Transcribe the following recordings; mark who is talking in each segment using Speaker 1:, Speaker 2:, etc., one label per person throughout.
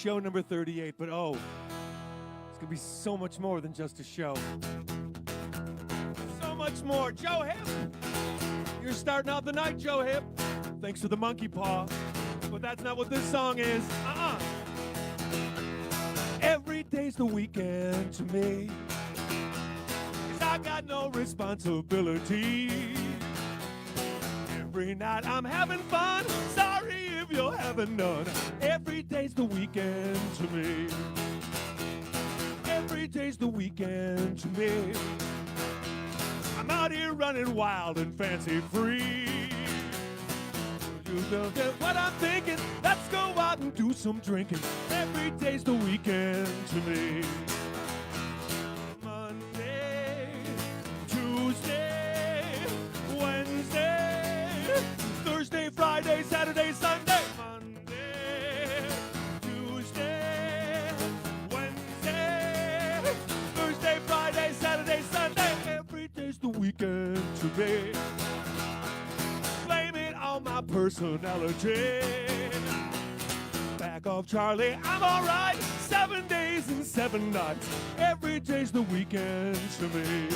Speaker 1: show number 38, but oh, it's gonna be so much more than just a show. So much more. Joe Hip, you're starting out the night, Joe Hip. Thanks for the monkey paw, but that's not what this song is. Every day's the weekend to me, 'cause I got no responsibility. Every night I'm having fun, sorry if you're having none. Every day's the weekend to me. Every day's the weekend to me. I'm out here running wild and fancy free. You don't get what I'm thinking, let's go out and do some drinking. Every day's the weekend to me. Monday, Tuesday, Wednesday, Thursday, Friday, Saturday, Sunday. Monday, Tuesday, Wednesday, Thursday, Friday, Saturday, Sunday. Every day's the weekend to me. Blame it on my personality. Back off, Charlie, I'm alright. 7 days and 7 nights. Every day's the weekend to me.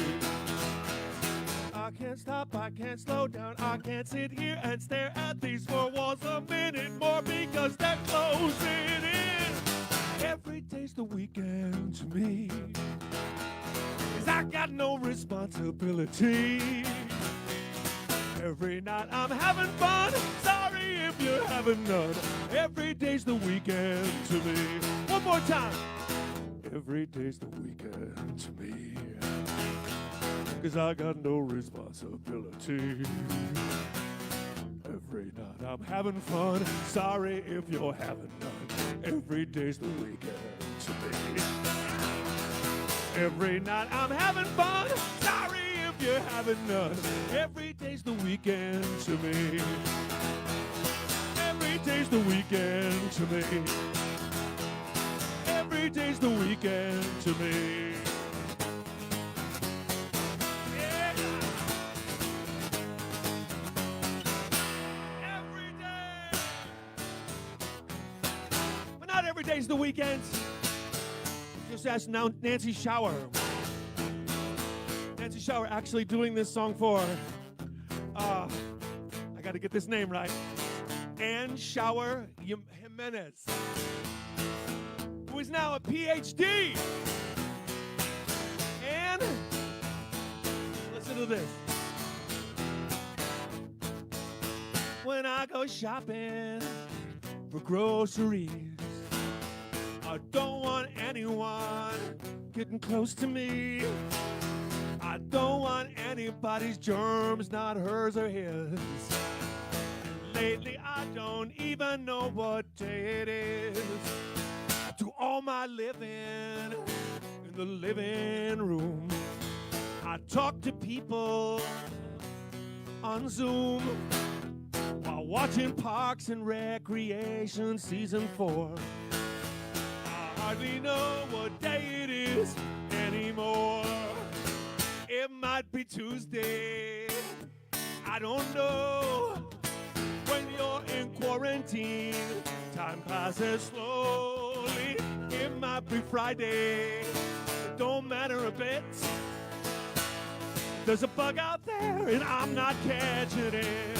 Speaker 1: I can't stop, I can't slow down, I can't sit here and stare at these four walls a minute more because they're closing in. Every day's the weekend to me, 'cause I got no responsibility. Every night I'm having fun, sorry if you're having none. Every day's the weekend to me. One more time. Every day's the weekend to me, 'cause I got no responsibility. Every night I'm having fun, sorry if you're having none. Every day's the weekend to me. Every night I'm having fun, sorry if you're having none. Every day's the weekend to me. Every day's the weekend to me. Every day's the weekend to me. Yeah. Every day. But not every day's the weekend. Just ask now Nancy Shower. Nancy Shower actually doing this song for, I gotta get this name right, Ann Shower Jimenez, who is now a PhD. And listen to this. When I go shopping for groceries, I don't want anyone getting close to me. I don't want anybody's germs, not hers or his. Lately, I don't even know what day it is. I do all my living in the living room. I talk to people on Zoom while watching Parks and Recreation Season 4. I hardly know what day it is anymore. It might be Tuesday, I don't know. When you're in quarantine, time passes slowly. It might be Friday, it don't matter a bit. There's a bug out there and I'm not catching it.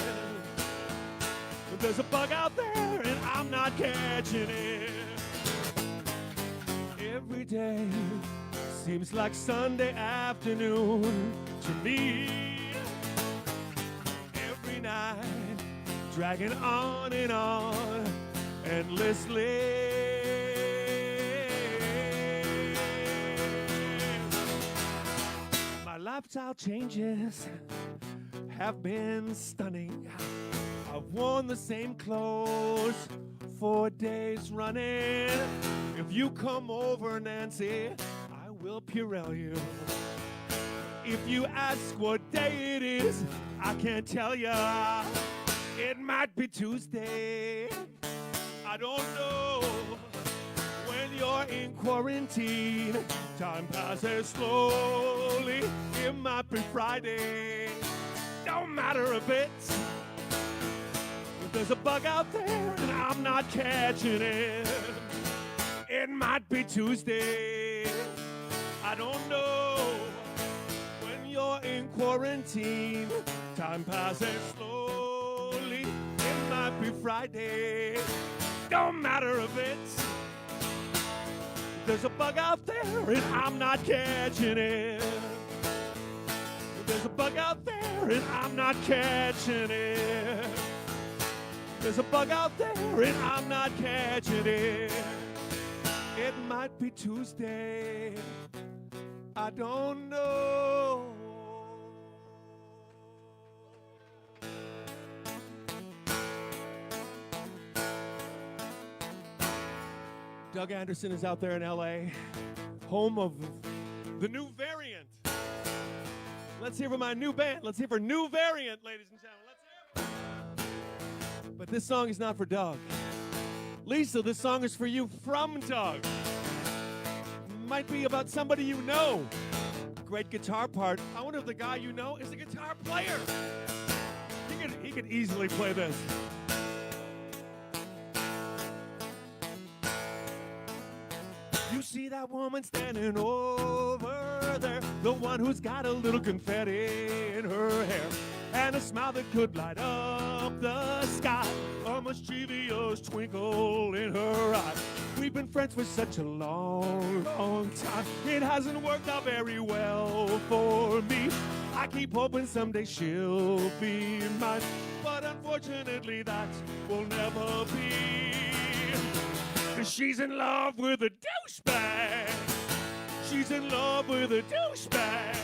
Speaker 1: There's a bug out there and I'm not catching it. Every day seems like Sunday afternoon to me. Every night, dragging on and on, endlessly. My lifestyle changes have been stunning. I've worn the same clothes 4 days running. If you come over, Nancy, I will Purell you. If you ask what day it is, I can't tell ya. It might be Tuesday, I don't know. When you're in quarantine, time passes slowly. It might be Friday, don't matter a bit. If there's a bug out there and I'm not catching it. It might be Tuesday, I don't know. When you're in quarantine, time passes slowly. It might be Friday, don't matter a bit. There's a bug out there and I'm not catching it. There's a bug out there and I'm not catching it. There's a bug out there and I'm not catching it. It might be Tuesday, I don't know. Doug Anderson is out there in LA, home of the New Variant. Let's hear for my new band. Let's hear for New Variant, ladies and gentlemen. Let's hear. But this song is not for Doug. Lisa, this song is for you from Doug. Might be about somebody you know. Great guitar part. I wonder if the guy you know is a guitar player. He could easily play this. You see that woman standing over there, the one who's got a little confetti in her hair, and a smile that could light up the sky, a mischievous twinkle in her eye. We've been friends for such a long, long time. It hasn't worked out very well for me. I keep hoping someday she'll be mine, but unfortunately that will never be. She's in love with a douchebag. She's in love with a douchebag.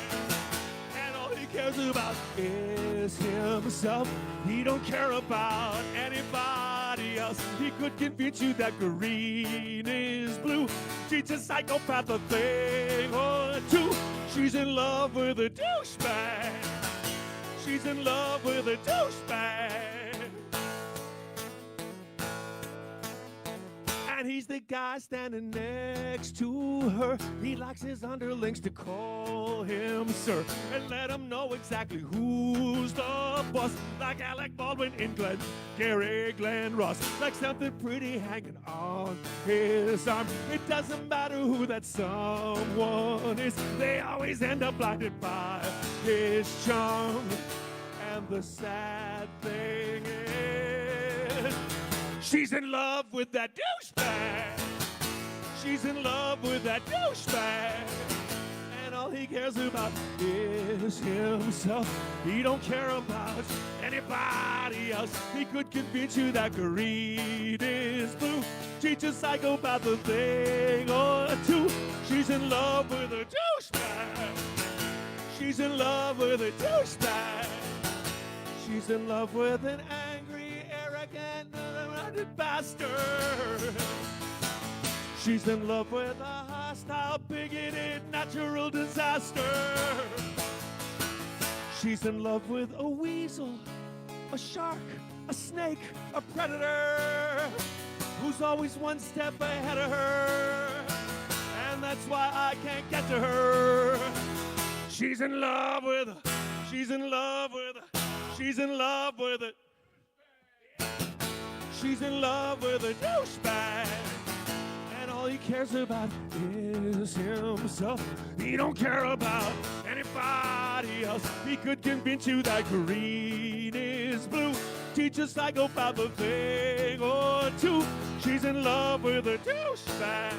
Speaker 1: And all he cares about is himself. He don't care about anybody else. He could convince you that green is blue. Teach a psychopath a thing or two. She's in love with a douchebag. She's in love with a douchebag. And he's the guy standing next to her. He likes his underlings to call him sir and let him know exactly who's the boss. Like Alec Baldwin in Gary Glenn Ross. Like something pretty hanging on his arm. It doesn't matter who that someone is. They always end up blinded by his charm. And the sad thing is, she's in love with that douchebag. She's in love with that douchebag. And all he cares about is himself. He don't care about anybody else. He could convince you that greed is blue. Teach a psychopath a thing or two. She's in love with a douchebag. She's in love with a douchebag. She's in love with an angry, arrogant, bastard. She's in love with a hostile, bigoted, natural disaster. She's in love with a weasel, a shark, a snake, a predator, who's always one step ahead of her. And that's why I can't get to her. She's in love with a, she's in love with a, she's in love with a, she's in love with a douchebag. And all he cares about is himself. He don't care about anybody else. He could convince you that green is blue. Teach a psychopath a thing or two. She's in love with a douchebag.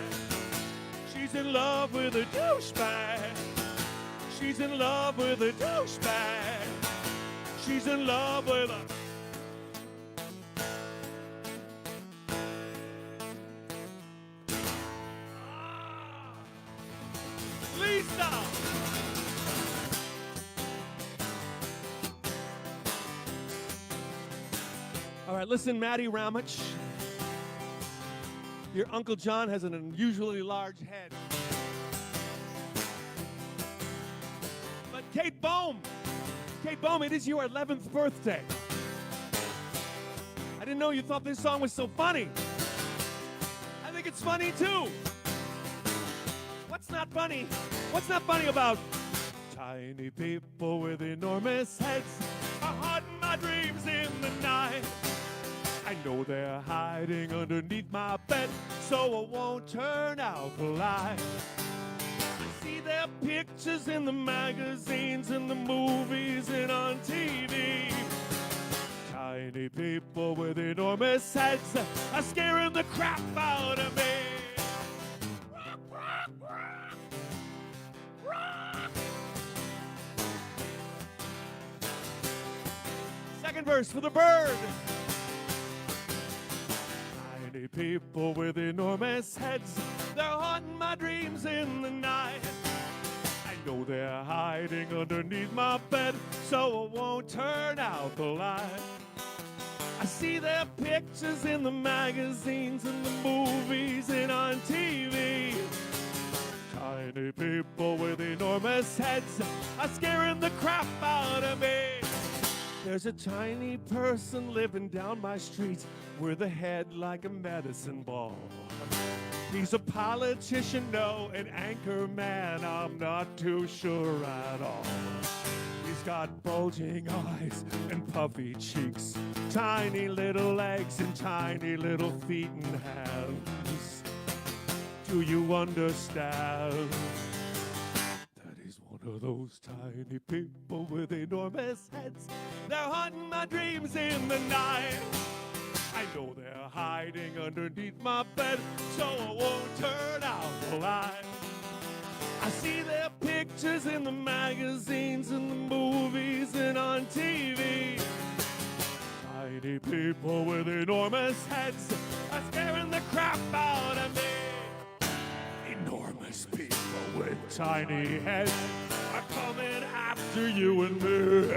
Speaker 1: She's in love with a douchebag. She's in love with a douchebag. She's in love with a... Lisa! All right, listen, Matty Ramich. Your Uncle John has an unusually large head. But Kate Bohm, it is your 11th birthday. I didn't know you thought this song was so funny. I think it's funny too. What's not funny? What's not funny about tiny people with enormous heads are haunting my dreams in the night? And know they're hiding underneath my bed, so I won't turn out the light. I see their pictures in the magazines and the movies and on TV. Tiny people with enormous heads are scaring the crap out of me. Second verse for the bird. Tiny people with enormous heads, they're haunting my dreams in the night. I know they're hiding underneath my bed, so I won't turn out the light. I see their pictures in the magazines and the movies and on TV. Tiny people with enormous heads are scaring the crap out of me. There's a tiny person living down my street with a head like a medicine ball. He's a politician, no, an anchor man, I'm not too sure at all. He's got bulging eyes and puffy cheeks, tiny little legs and tiny little feet and hands. Do you understand that he's one of those tiny people with enormous heads? They're haunting my dreams in the night. I know they're hiding underneath my bed, so I won't turn out the light. I see their pictures in the magazines and the movies and on TV. Tiny people with enormous heads are scaring the crap out of me. Enormous people with tiny heads are coming after you and me.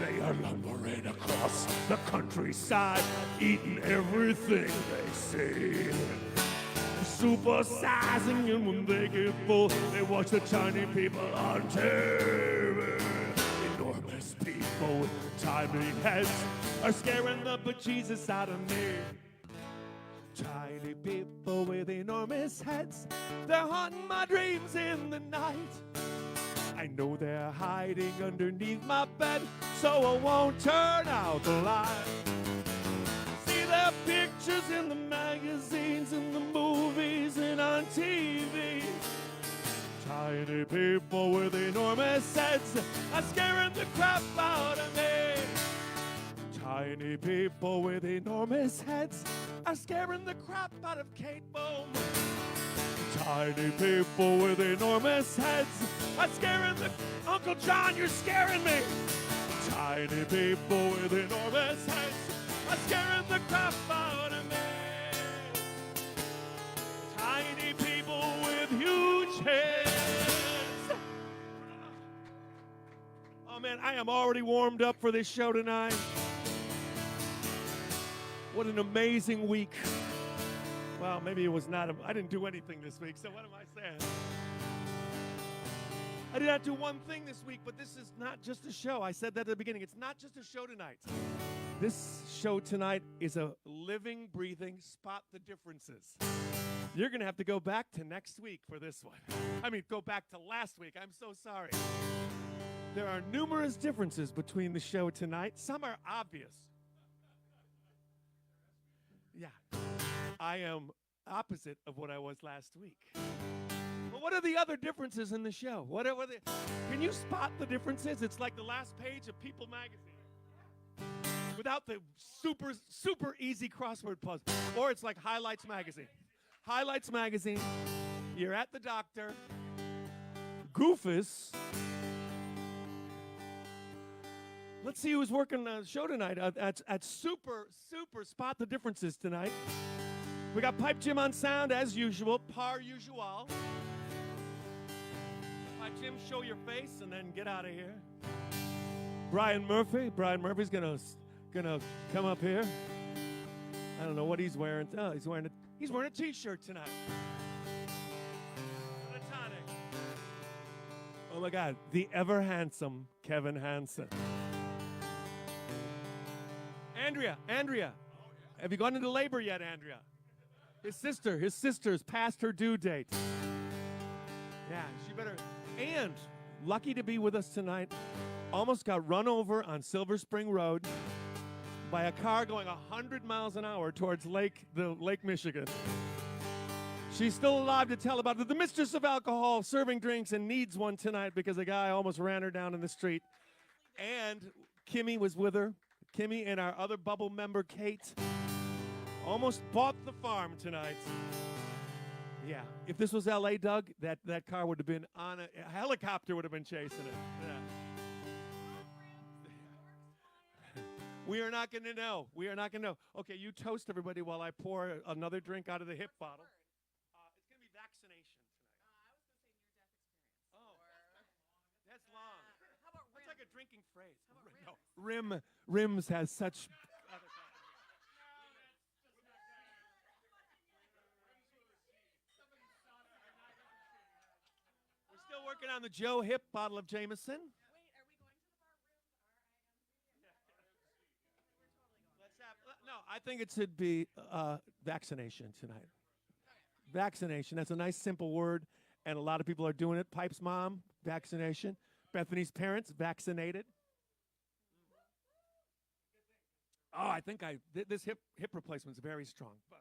Speaker 1: They are lumbering across the countryside, eating everything they see. Supersizing, and when they get full, they watch the tiny people on TV. Enormous people with tiny heads are scaring the bejesus out of me. Tiny people with enormous heads, they're haunting my dreams in the night. I know they're hiding underneath my bed, so I won't turn out the light. See their pictures in the magazines and the movies and on TV. Tiny people with enormous heads are scaring the crap out of me. Tiny people with enormous heads are scaring the crap out of Kate Boom. Tiny people with enormous heads are scaring the... Uncle John, you're scaring me. Tiny people with enormous heads are scaring the crap out of me. Tiny people with huge heads. Oh man, I am already warmed up for this show tonight. What an amazing week. Well, maybe it was not. I didn't do anything this week, so what am I saying? I did not do one thing this week, but this is not just a show. I said that at the beginning. It's not just a show tonight. This show tonight is a living, breathing spot the differences. You're going to have to go back to next week for this one. I mean, go back to last week. I'm so sorry. There are numerous differences between the show tonight. Some are obvious. Yeah. I am opposite of what I was last week. But what are the other differences in the show? Can you spot the differences? It's like the last page of People magazine without the super, super easy crossword puzzle. Or it's like Highlights magazine. Highlights magazine, you're at the doctor, Goofus. Let's see who's working the show tonight at super, super spot the differences tonight. We got Pipe Jim on sound as usual, par usual. Pipe Jim, show your face and then get out of here. Brian Murphy's gonna come up here. I don't know what he's wearing. Oh, he's wearing a t-shirt tonight. Oh my God, the ever handsome Kevin Hansen. Andrea. Have you gone into labor yet, Andrea? His sister's past her due date. Yeah, she better. And lucky to be with us tonight. Almost got run over on Silver Spring Road by a car going 100 miles an hour towards Lake Michigan. She's still alive to tell about it. The mistress of alcohol, serving drinks, and needs one tonight because a guy almost ran her down in the street. And Kimmy was with her. Kimmy and our other bubble member, Kate, almost bought the farm tonight. Yeah, if this was L.A., Doug, that car would have been on a helicopter would have been chasing it. Yeah. We are not going to know. We are not going to know. Okay, you toast everybody while I pour another drink out of the hip bottle. It's going to be vaccination tonight.
Speaker 2: I was going to say near-death experience.
Speaker 1: Oh, that's long.
Speaker 2: How about
Speaker 1: That's like a drinking phrase.
Speaker 2: How about
Speaker 1: No, rims has such. We're still working on the Joe Hip bottle of Jameson.
Speaker 2: Wait, are we going to the bar room?
Speaker 1: Let's have. No, I think it should be vaccination tonight. Vaccination. That's a nice, simple word, and a lot of people are doing it. Pipe's mom, vaccination. Bethany's parents, vaccinated. Oh, I think this hip replacement's very strong. But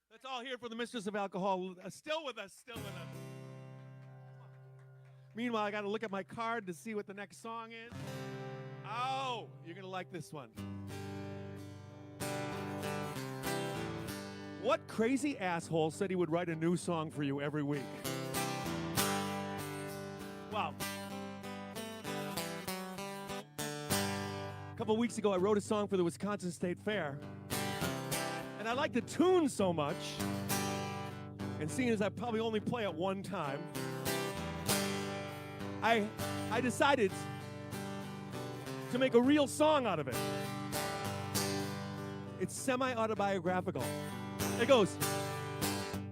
Speaker 1: let's all hear for the mistress of alcohol. Still with us, still with us. Meanwhile, I got to look at my card to see what the next song is. Oh, you're going to like this one. What crazy asshole said he would write a new song for you every week? Wow. A couple weeks ago, I wrote a song for the Wisconsin State Fair. And I like the tune so much, and seeing as I probably only play it one time, I decided to make a real song out of it. It's semi-autobiographical. It goes,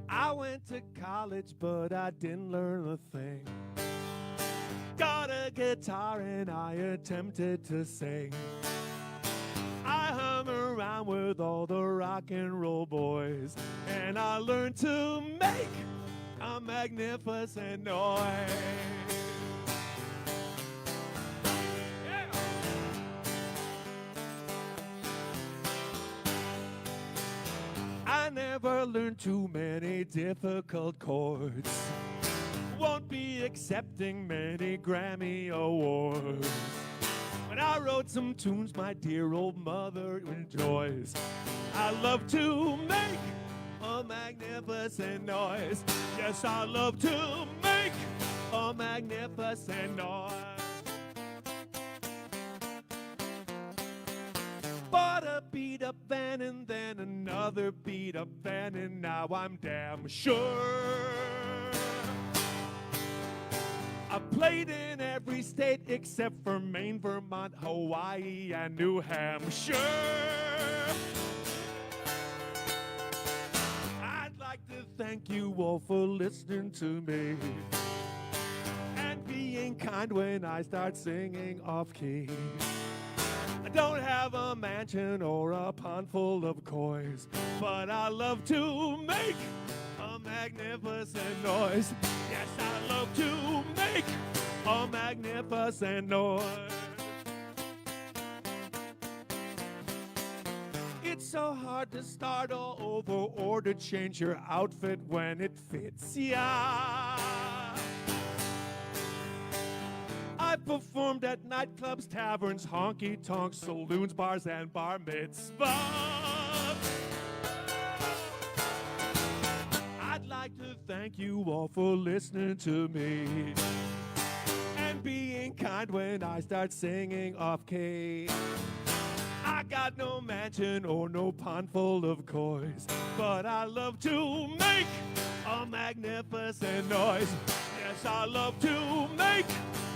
Speaker 1: I went to college, but I didn't learn a thing. Got a guitar and I attempted to sing. I hung around with all the rock and roll boys, and I learned to make a magnificent noise. I never learned too many difficult chords. Won't be accepting many Grammy awards. But I wrote some tunes my dear old mother enjoys. I love to make a magnificent noise. Yes, I love to make a magnificent noise. But a beat up band and then another beat up band, and now I'm damn sure I played in every state except for Maine, Vermont, Hawaii, and New Hampshire. I'd like to thank you all for listening to me and being kind when I start singing off key. I don't have a mansion or a pond full of coins, but I love to make a magnificent noise. Yes, I love to make a magnificent noise. It's so hard to start all over or to change your outfit when it fits ya. I performed at nightclubs, taverns, honky-tonks, saloons, bars, and bar mitzvahs. I'd like to thank you all for listening to me and being kind when I start singing off key. I got no mansion or no pond full of coins, but I love to make a magnificent noise. Yes, I love to make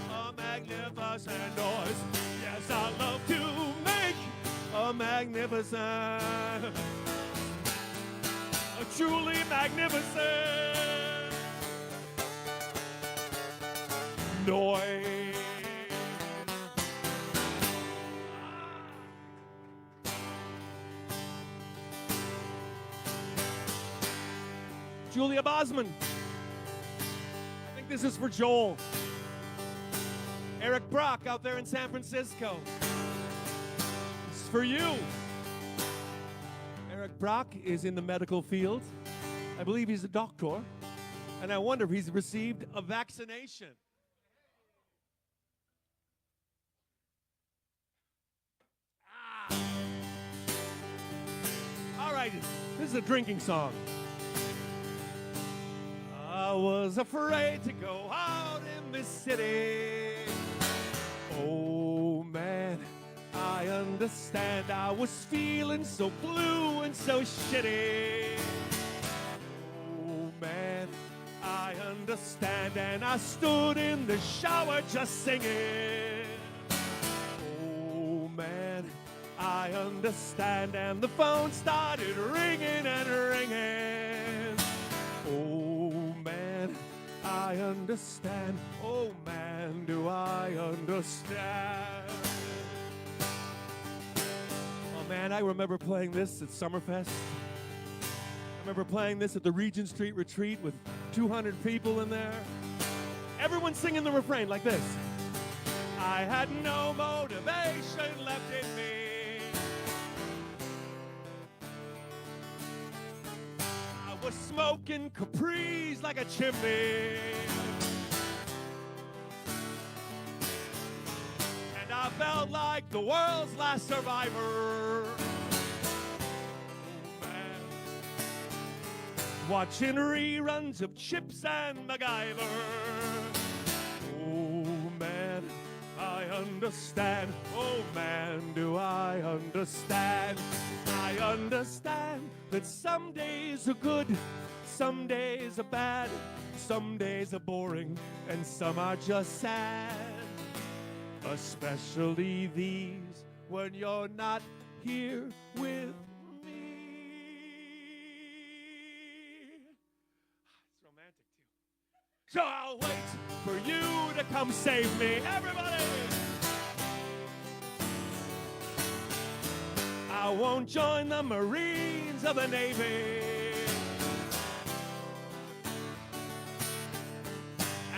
Speaker 1: a magnificent noise. Yes, I love to make a magnificent, a truly magnificent noise. Julia Bosman. I think this is for Joel. Eric Brock out there in San Francisco. This is for you. Eric Brock is in the medical field. I believe he's a doctor. And I wonder if he's received a vaccination. All right, this is a drinking song. I was afraid to go out in this city. Oh man, I understand. I was feeling so blue and so shitty. Oh man, I understand. And I stood in the shower just singing. Oh man, I understand. And the phone started ringing and ringing. Oh man, I understand. Oh man, do I understand. Oh man, I remember playing this at Summerfest. I remember playing this at the Regent Street Retreat with 200 people in there. Everyone singing the refrain like this. I had no motivation left in me. I was smoking Capris like a chimney. And I felt like the world's last survivor. Watching reruns of Chips and MacGyver. Oh man, I understand. Oh man, do I understand. I understand that some days are good, some days are bad, some days are boring, and some are just sad. Especially these when you're not here with so I'll wait for you to come save me, everybody. I won't join the Marines of the Navy.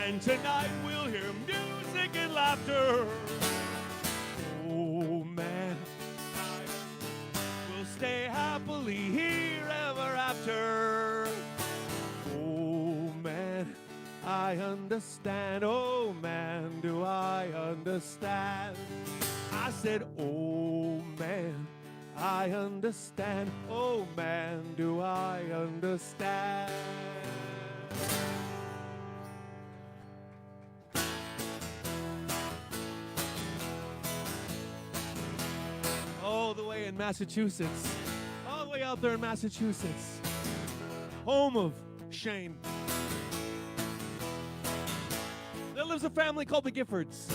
Speaker 1: And tonight we'll hear music and laughter. Oh man, I will stay happily here ever after. Oh man, I understand. Oh man, do I understand. I said, oh man, I understand. Oh man, do I understand. All the way in Massachusetts. All the way out there in Massachusetts. Home of Shane. There lives a family called the Giffords.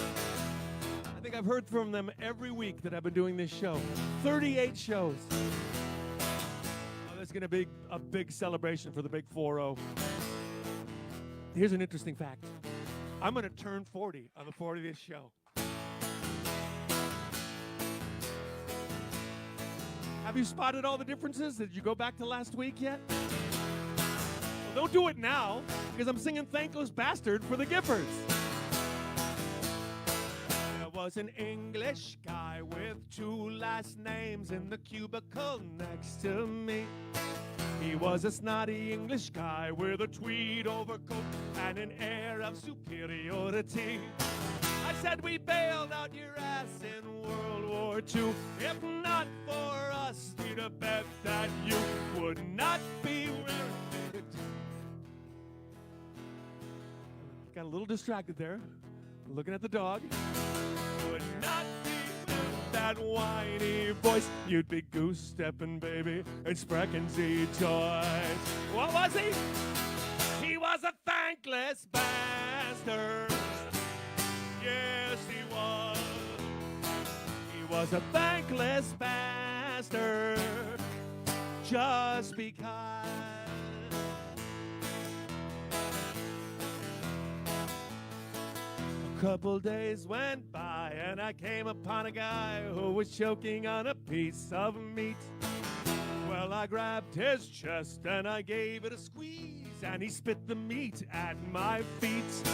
Speaker 1: I think I've heard from them every week that I've been doing this show. 38 shows. Oh, there's going to be a big celebration for the big 4-0. Here's an interesting fact. I'm going to turn 40 on the 40th show. Have you spotted all the differences? Did you go back to last week yet? Well, don't do it now, because I'm singing Thankless Bastard for the Giffords. There was an English guy with 2 last names in the cubicle next to me. He was a snotty English guy with a tweed overcoat and an air of superiority. I said, we bailed out your ass in World War II. If not for us, we'd have bet that you would not be wearing it. Got a little distracted there, looking at the dog. Would not be with that whiny voice. You'd be goose-stepping, baby, and sprechen Sie toys. What was he? He was a thankless bastard. Yes, he was. He was a thankless bastard. Just because. A couple days went by and I came upon a guy who was choking on a piece of meat. Well, I grabbed his chest and I gave it a squeeze and he spit the meat at my feet.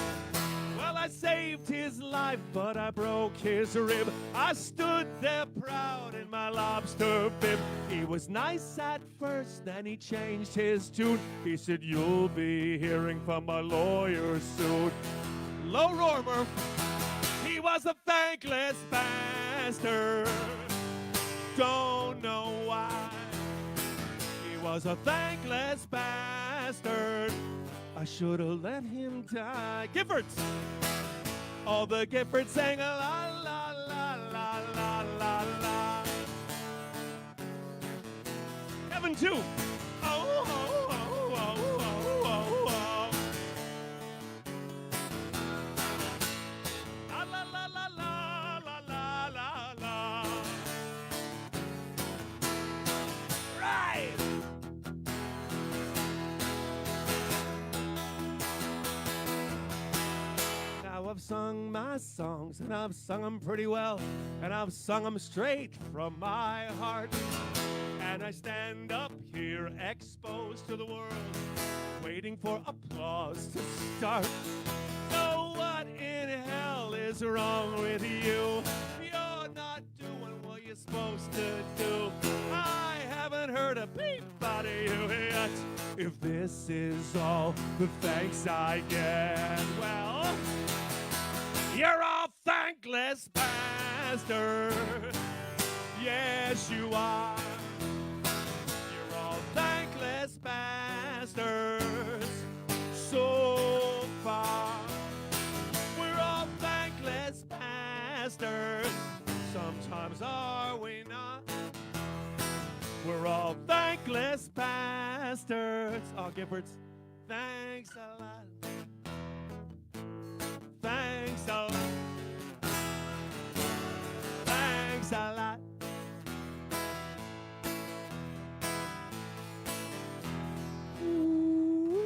Speaker 1: Well, I saved his life, but I broke his rib. I stood there proud in my lobster bib. He was nice at first, then he changed his tune. He said, you'll be hearing from my lawyer soon. Low roar, Murph. He was a thankless bastard. Don't know why. He was a thankless bastard. I should have let him die. Giffords! All the Giffords sang a la la la la la la la. Kevin too. Oh, oh, oh, oh, oh, oh, oh. La la la la la la la la la. Right! I've sung my songs, and I've sung them pretty well, and I've sung them straight from my heart. And I stand up here exposed to the world, waiting for applause to start. So what in hell is wrong with you? You're not doing what you're supposed to do. I haven't heard a peep out of you yet. If this is all the thanks I get, well, you're a thankless bastard. Yes, you are. You're all thankless bastards. So far, we're all thankless bastards. Sometimes are we not? We're all thankless bastards. Oh, Giffords, thanks a lot. Thanks a lot. Thanks a lot. Ooh.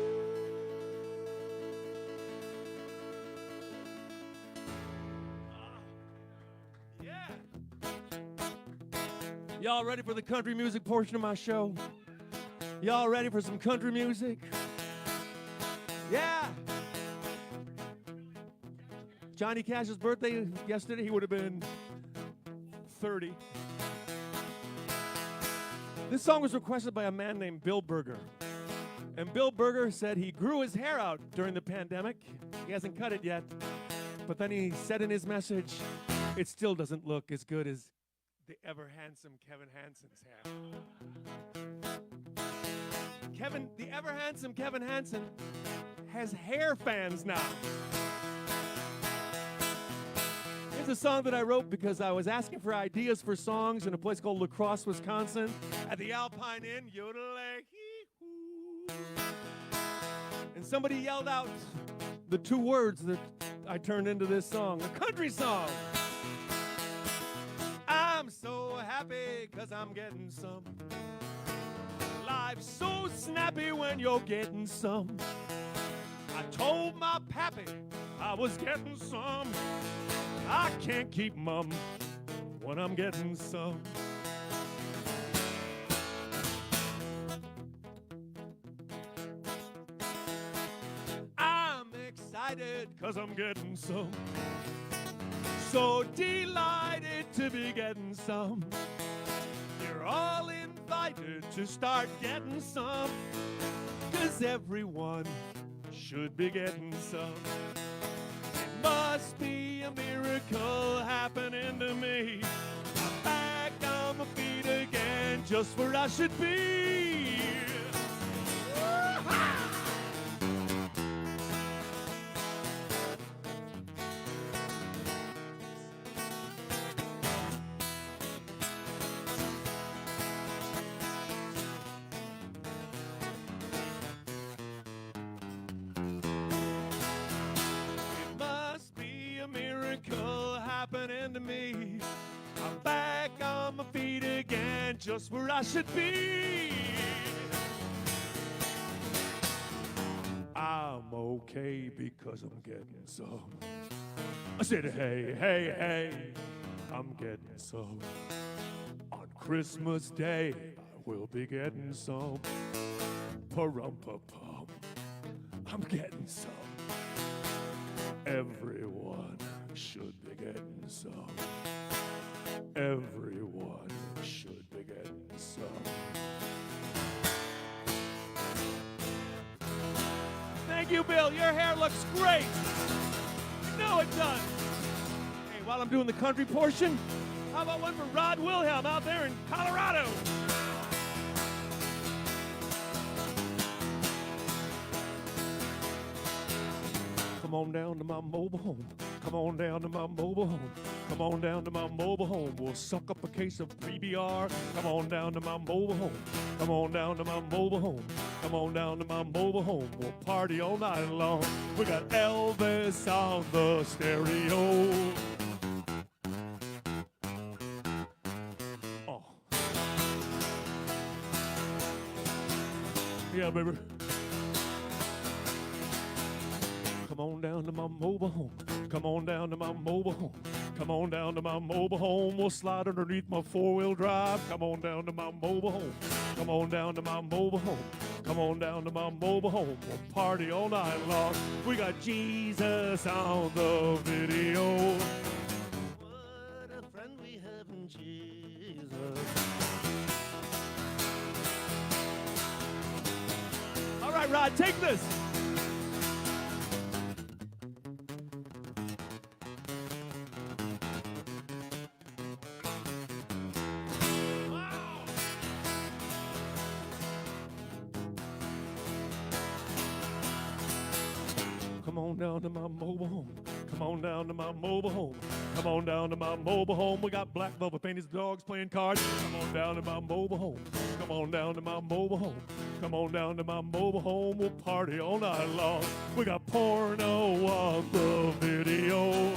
Speaker 1: Yeah. Y'all ready for the country music portion of my show? Y'all ready for some country music? Yeah. Johnny Cash's birthday yesterday, he would have been 30. This song was requested by a man named Bill Berger. And Bill Berger said he grew his hair out during the pandemic. He hasn't cut it yet. But then he said in his message, it still doesn't look as good as the ever-handsome Kevin Hansen's hair. The ever-handsome Kevin Hansen has hair fans now. It's a song that I wrote because I was asking for ideas for songs in a place called La Crosse, Wisconsin, at the Alpine Inn, yodelay-hee-hoo. And somebody yelled out the two words that I turned into this song, a country song. I'm so happy 'cause I'm getting some. Life's so snappy when you're getting some. I told my pappy I was getting some. I can't keep mum when I'm getting some. I'm excited 'cause I'm getting some. So delighted to be getting some. You're all invited to start getting some, 'cause everyone should be getting some. Must be a miracle happening to me. I'm back on my feet again, just where I should be. Woo-ha! Happening to me. I'm back on my feet again, just where I should be. I'm okay because I'm getting some. I said, hey, hey, hey, I'm getting some. On Christmas Day, I will be getting some. Parum-pa-pum, I'm getting some. Everyone should be getting some. Everyone should be getting some. Thank you, Bill. Your hair looks great. You know it does. Hey, while I'm doing the country portion, how about one for Rod Wilhelm out there in Colorado? Come on down to my mobile home. Come on down to my mobile home. Come on down to my mobile home. We'll suck up a case of PBR. Come on down to my mobile home. Come on down to my mobile home. Come on down to my mobile home. We'll party all night long. We got Elvis on the stereo. Oh. Yeah, baby. Come on down to my mobile home. Come on down to my mobile home. Come on down to my mobile home. We'll slide underneath my four-wheel drive. Come on down to my mobile home. Come on down to my mobile home. Come on down to my mobile home. We'll party all night long. We got Jesus on the video. What a friend we have in Jesus. All right, Rod, take this. Come on down to my mobile home. Come on down to my mobile home. Come on down to my mobile home. We got black velvet painted dogs playing cards. Come on down to my mobile home. Come on down to my mobile home. Come on down to my mobile home. We'll party all night long. We got porno on the video.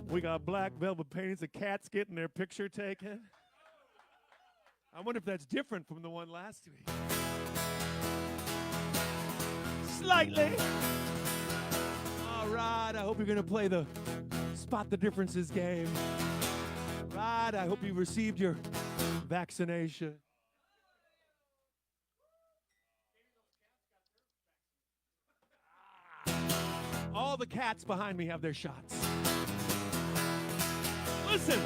Speaker 1: We got black velvet paintings of cats getting their picture taken. I wonder if that's different from the one last week. Slightly. All right, I hope you're going to play the Spot the Differences game. Right, I hope you received your vaccination. All the cats behind me have their shots. Listen.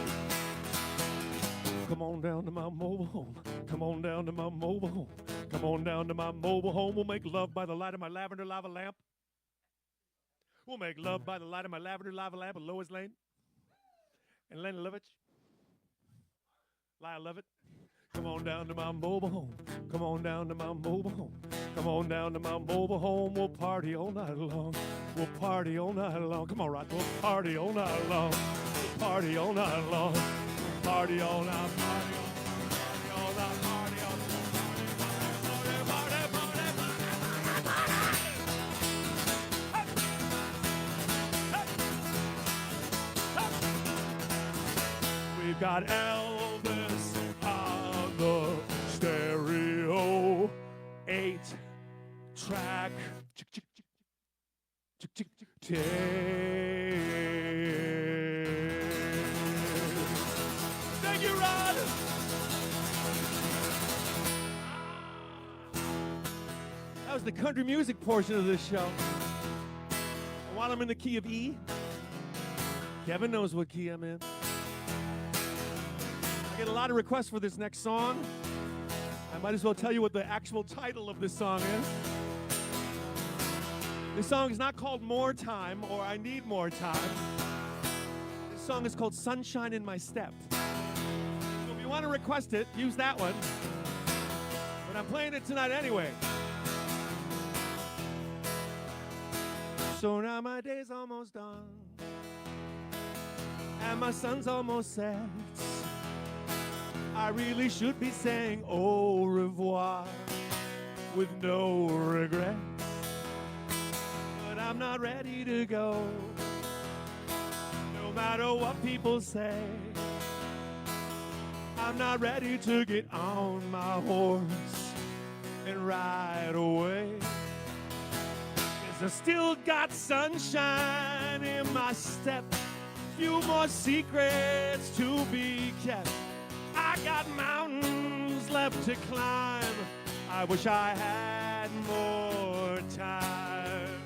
Speaker 1: Come on down to my mobile home. Come on down to my mobile home. Come on down to my mobile home. We'll make love by the light of my lavender lava lamp. We'll make love by the light of my lavender lava lamp at Lois Lane and Lena Lovitch. Lyle Lovett. Come on down to my mobile home. Come on down to my mobile home. Come on down to my mobile home. We'll party all night long. We'll party all night long. Come on, Rod. We'll party all night long. We'll party all night long. Party all night, party all night, party all night, party. We've got Elvis on the stereo, 8-track tape. Thank you, Rod. That was the country music portion of this show. And while I'm in the key of E, Kevin knows what key I'm in. I get a lot of requests for this next song. I might as well tell you what the actual title of this song is. This song is not called More Time or I Need More Time. This song is called Sunshine in My Step. So if you want to request it, use that one. But I'm playing it tonight anyway. So now my day's almost done, and my sun's almost set. I really should be saying au revoir with no regrets, but I'm not ready to go, no matter what people say. I'm not ready to get on my horse and ride away, 'cause I still got sunshine in my step, few more secrets to be kept. I got mountains left to climb. I wish I had more time.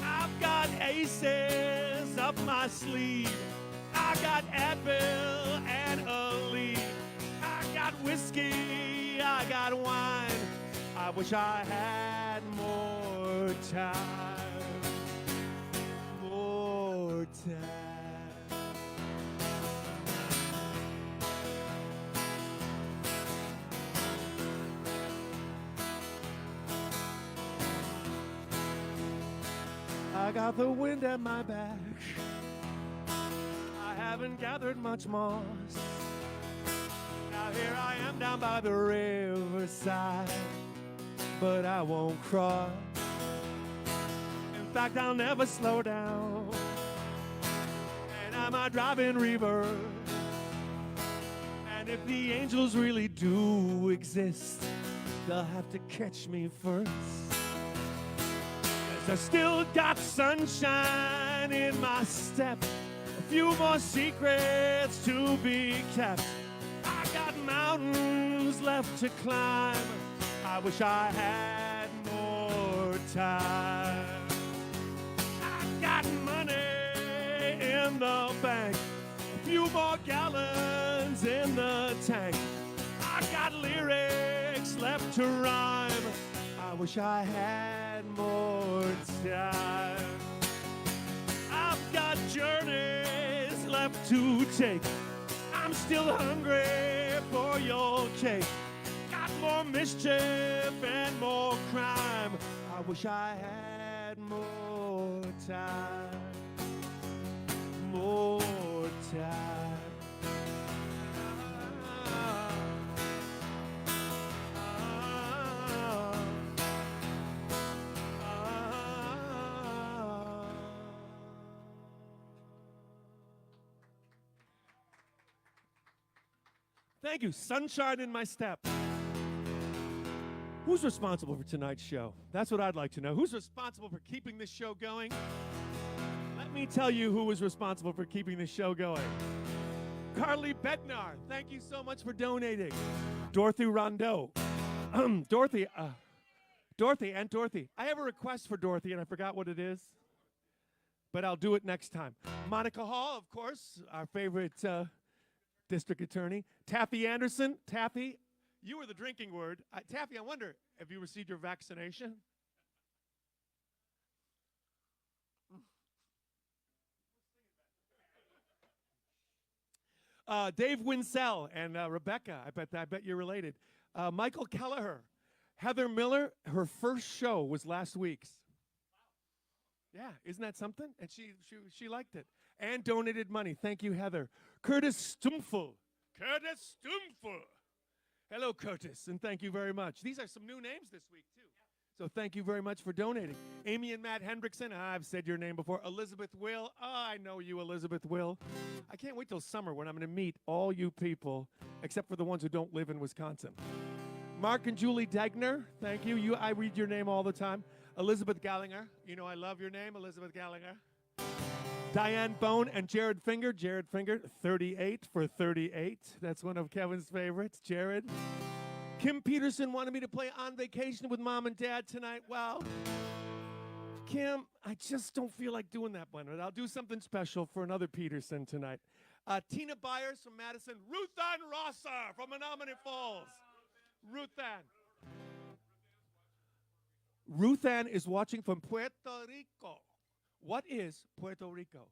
Speaker 1: I've got aces up my sleeve. I got Advil and a lead. I got whiskey, I got wine. I wish I had more time. More time. I got the wind at my back. I haven't gathered much moss. Now here I am down by the riverside, but I won't cross. In fact, I'll never slow down, and I might drive in reverse. And if the angels really do exist, they'll have to catch me first. 'Cause I still got sunshine in my step, a few more secrets to be kept. I got mountains left to climb. I wish I had more time. I got money in the bank, a few more gallons in the tank. I got lyrics left to rhyme. I wish I had more time. I've got journeys left to take. I'm still hungry for your cake. Got more mischief and more crime. I wish I had more time. More time. Thank you. Sunshine in my step. Who's responsible for tonight's show? That's what I'd like to know. Who's responsible for keeping this show going? Let me tell you who was responsible for keeping this show going. Carly Bednar, thank you so much for donating. Dorothy Rondeau. Dorothy. I have a request for Dorothy, and I forgot what it is, but I'll do it next time. Monica Hall, of course, our favorite district attorney. Taffy Anderson. Taffy, you were the drinking word. Taffy, I wonder, have you received your vaccination? Dave Winsell and Rebecca, I bet you're related. Michael Kelleher. Heather Miller, her first show was last week's. Yeah, isn't that something? And she liked it. And donated money. Thank you, Heather. Curtis Stumfel. Curtis Stumfel. Hello, Curtis, and thank you very much. These are some new names this week, too. So thank you very much for donating. Amy and Matt Hendrickson. I've said your name before. Elizabeth Will. Oh, I know you, Elizabeth Will. I can't wait till summer when I'm going to meet all you people, except for the ones who don't live in Wisconsin. Mark and Julie Degner. Thank you. I read your name all the time. Elizabeth Gallinger. You know I love your name, Elizabeth Gallinger. Diane Bone and Jared Finger. Jared Finger, 38 for 38. That's one of Kevin's favorites. Jared. Kim Peterson wanted me to play On Vacation with Mom and Dad tonight. Well, Kim, I just don't feel like doing that one, but I'll do something special for another Peterson tonight. Tina Byers from Madison. Ruth Ann Rosser from Menominee Falls. Ruth Ann. Ruth Ann is watching from Puerto Rico. What is Puerto Rico?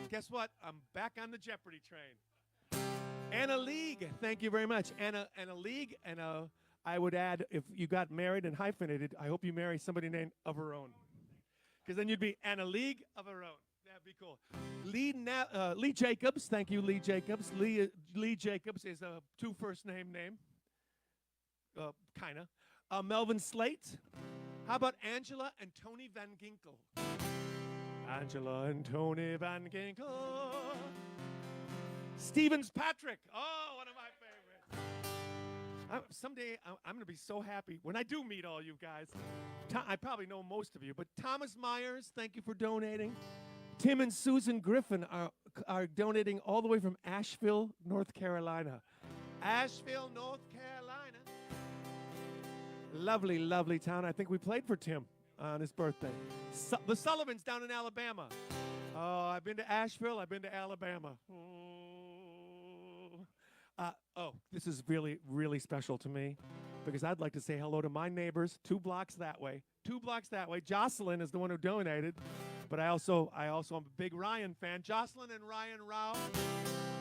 Speaker 1: Guess what? I'm back on the Jeopardy train. Anna League, thank you very much. Anna League, and I would add, if you got married and hyphenated, I hope you marry somebody named of her own. Because then you'd be Anna League of her own. That'd be cool. Lee Jacobs, thank you, Lee Jacobs. Lee Jacobs is a two first name. Kinda. Melvin Slate. How about Angela and Tony Van Ginkel? Angela and Tony Van Ginkel. Stevens Patrick. Oh, one of my favorites. Someday I'm going to be so happy when I do meet all you guys. I probably know most of you, but Thomas Myers, thank you for donating. Tim and Susan Griffin are donating all the way from Asheville, North Carolina. Asheville, North Carolina. Lovely, lovely town. I think we played for Tim on his birthday. The Sullivans down in Alabama. Oh, I've been to Asheville. I've been to Alabama. This is really, really special to me because I'd like to say hello to my neighbors 2 blocks that way. 2 blocks that way. Jocelyn is the one who donated, but I also am a big Ryan fan. Jocelyn and Ryan Rao.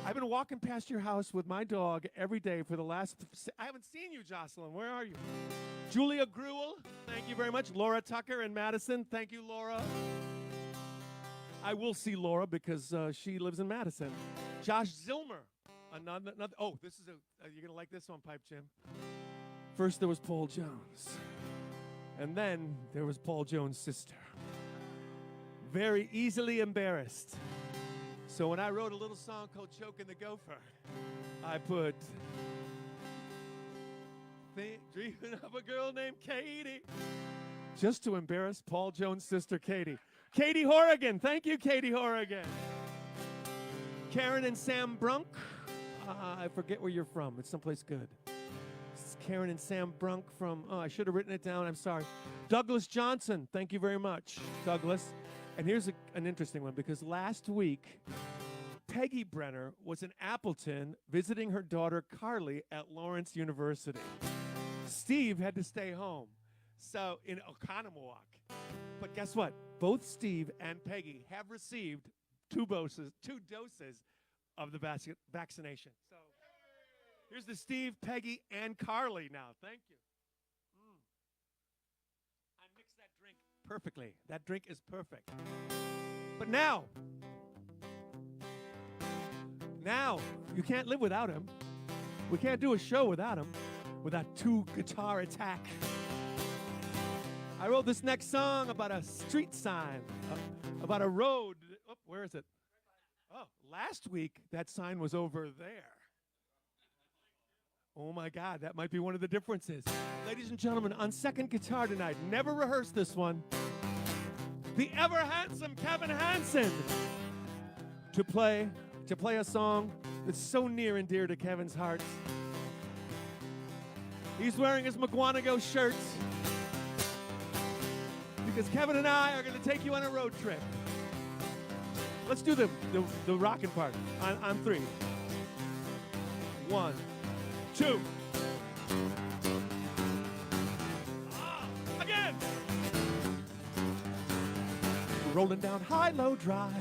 Speaker 1: I've been walking past your house with my dog every day for the last... I haven't seen you, Jocelyn. Where are you? Julia Gruel, thank you very much. Laura Tucker in Madison, thank you, Laura. I will see Laura because she lives in Madison. Josh Zilmer, another this is you're going to like this one, Pipe Jim. First there was Paul Jones, and then there was Paul Jones' sister. Very easily embarrassed. So when I wrote a little song called Choking the Gopher, I put... dreaming of a girl named Katie, just to embarrass Paul Jones' sister, Katie. Katie Horrigan, thank you, Katie Horrigan. Karen and Sam Brunk, I forget where you're from. It's someplace good. It's Karen and Sam Brunk from, I should have written it down, I'm sorry. Douglas Johnson, thank you very much, Douglas. And here's an interesting one, because last week, Peggy Brenner was in Appleton visiting her daughter Carly at Lawrence University. Steve had to stay home, so in Oconomowoc. But guess what? Both Steve and Peggy have received 2 doses of the vaccination. So here's the Steve, Peggy, and Carly now. Thank you. I mixed that drink perfectly. That drink is perfect. But now, you can't live without him. We can't do a show without him, without 2 guitar attack. I wrote this next song about a street sign, about a road. Oh, where is it? Oh, last week that sign was over there. Oh my God, that might be one of the differences. Ladies and gentlemen, on second guitar tonight, never rehearsed this one, the ever handsome Kevin Hansen to play a song that's so near and dear to Kevin's heart. He's wearing his McGuanago shirt because Kevin and I are going to take you on a road trip. Let's do the rockin' part on 3. 1, 2. Again. Rolling down high-low drive,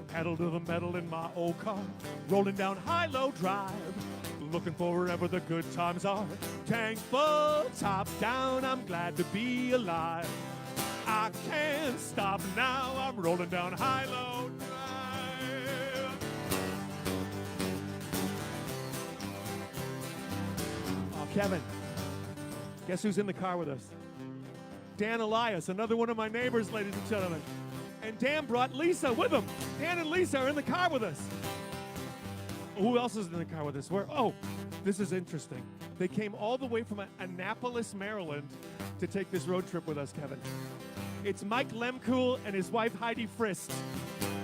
Speaker 1: pedal to the metal in my old car. Rolling down high-low drive, looking for wherever the good times are. Tank full, top down, I'm glad to be alive. I can't stop now, I'm rolling down high-low drive. Oh, Kevin, guess who's in the car with us? Dan Elias, another one of my neighbors, ladies and gentlemen. And Dan brought Lisa with him. Dan and Lisa are in the car with us. Who else is in the car with us? This is interesting. They came all the way from Annapolis, Maryland to take this road trip with us, Kevin. It's Mike Lemcool and his wife, Heidi Frist.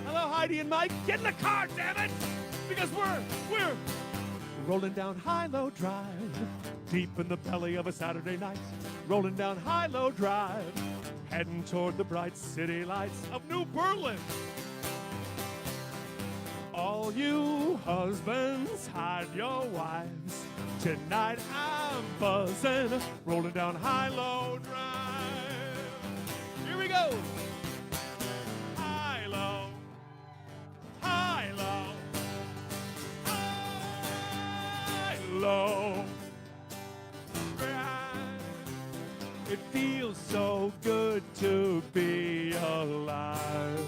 Speaker 1: Hello, Heidi and Mike. Get in the car, damn it! Because we're rolling down high-low drive, deep in the belly of a Saturday night. Rolling down high-low drive, heading toward the bright city lights of New Berlin. All you husbands, hide your wives. Tonight I'm buzzing, rolling down high-low drive. Here we go. High-low, high-low, high-low. It feels so good to be alive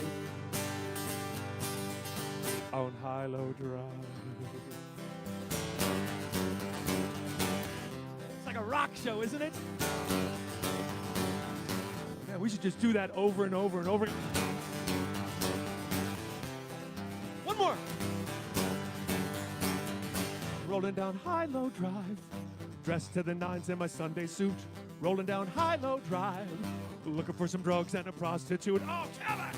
Speaker 1: on high-low drive. It's like a rock show, isn't it? Man, we should just do that over and over and over. One more. Rolling down high-low drive, dressed to the nines in my Sunday suit. Rolling down high-low drive, looking for some drugs and a prostitute. Oh, Kevin!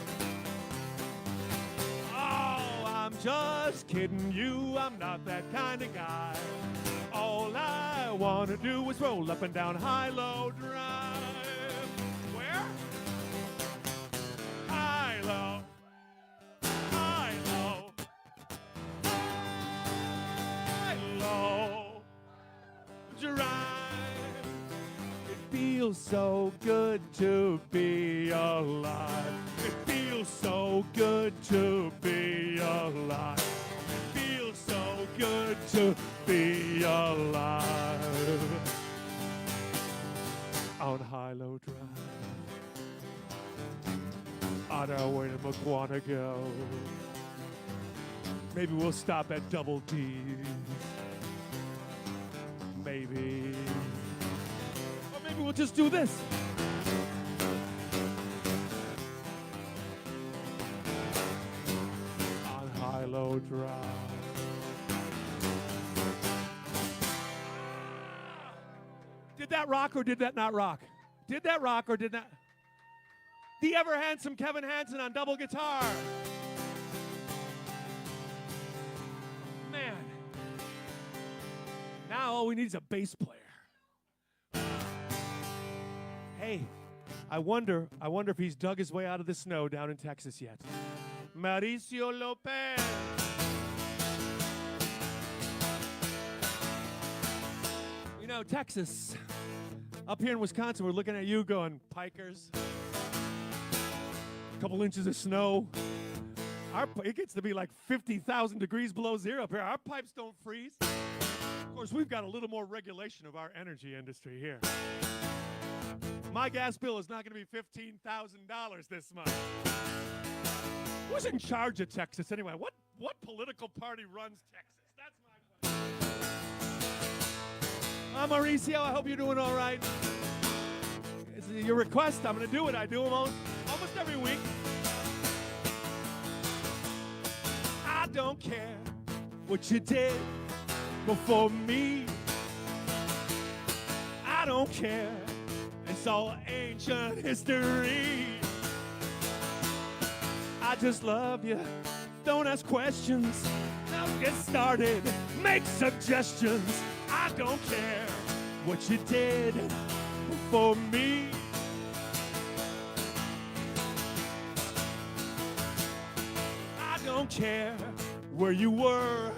Speaker 1: Oh, I'm just kidding you, I'm not that kind of guy. All all I wanna do is roll up and down High-Low Drive. Where? High-Low. High-Low. High-Low Drive. It feels so good to be alive. It feels so good to be alive. It feels so good to be alive. On High-Low Drive. On our way to McGuanago. Maybe we'll stop at Double D's. Maybe. Or maybe we'll just do this. On High-Low Drive. Did that rock or did that not rock? Did that rock or did that? The ever handsome Kevin Hansen on double guitar. Man. Now all we need is a bass player. Hey, I wonder if he's dug his way out of the snow down in Texas yet. Mauricio Lopez. You know, Texas. Up here in Wisconsin, we're looking at you going, pikers. A couple inches of snow. It gets to be like 50,000 degrees below zero up here. Our pipes don't freeze. Of course, we've got a little more regulation of our energy industry here. My gas bill is not going to be $15,000 this month. Who's in charge of Texas anyway? What political party runs Texas? That's my question. I'm Mauricio. I hope you're doing all right. It's your request. I'm going to do it. I do them almost every week. I don't care what you did before me. I don't care. It's all ancient history. I just love you. Don't ask questions. Now get started. Make suggestions. I don't care what you did before me. I don't care where you were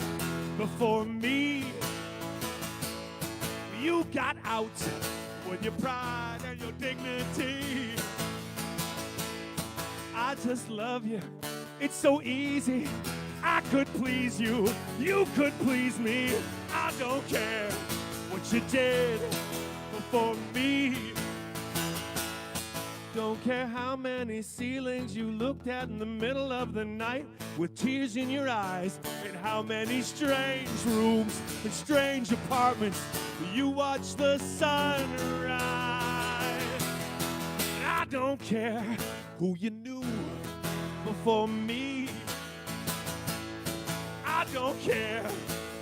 Speaker 1: before me. You got out with your pride and your dignity. I just love you. It's so easy. I could please you. You could please me. I don't care what you did before me. Don't care how many ceilings you looked at in the middle of the night with tears in your eyes, and how many strange rooms and strange apartments you watch the sun rise. And I don't care who you knew before me. I don't care.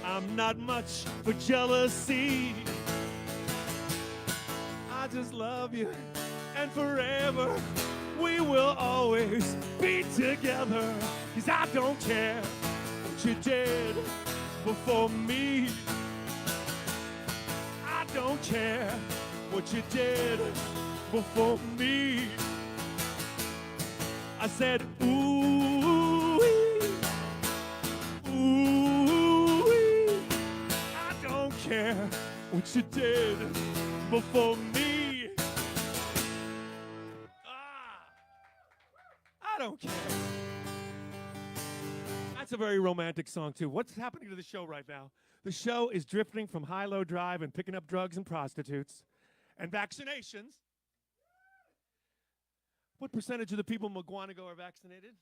Speaker 1: I'm not much for jealousy. I just love you, and forever we will always be together. 'Cause I don't care what you did before me. I don't care what you did before me. I said, ooh, ooh, I don't care what you did before me. I don't care. That's a very romantic song, too. What's happening to the show right now? The show is drifting from High-Low Drive and picking up drugs and prostitutes and vaccinations. What percentage of the people in McGuanago are vaccinated?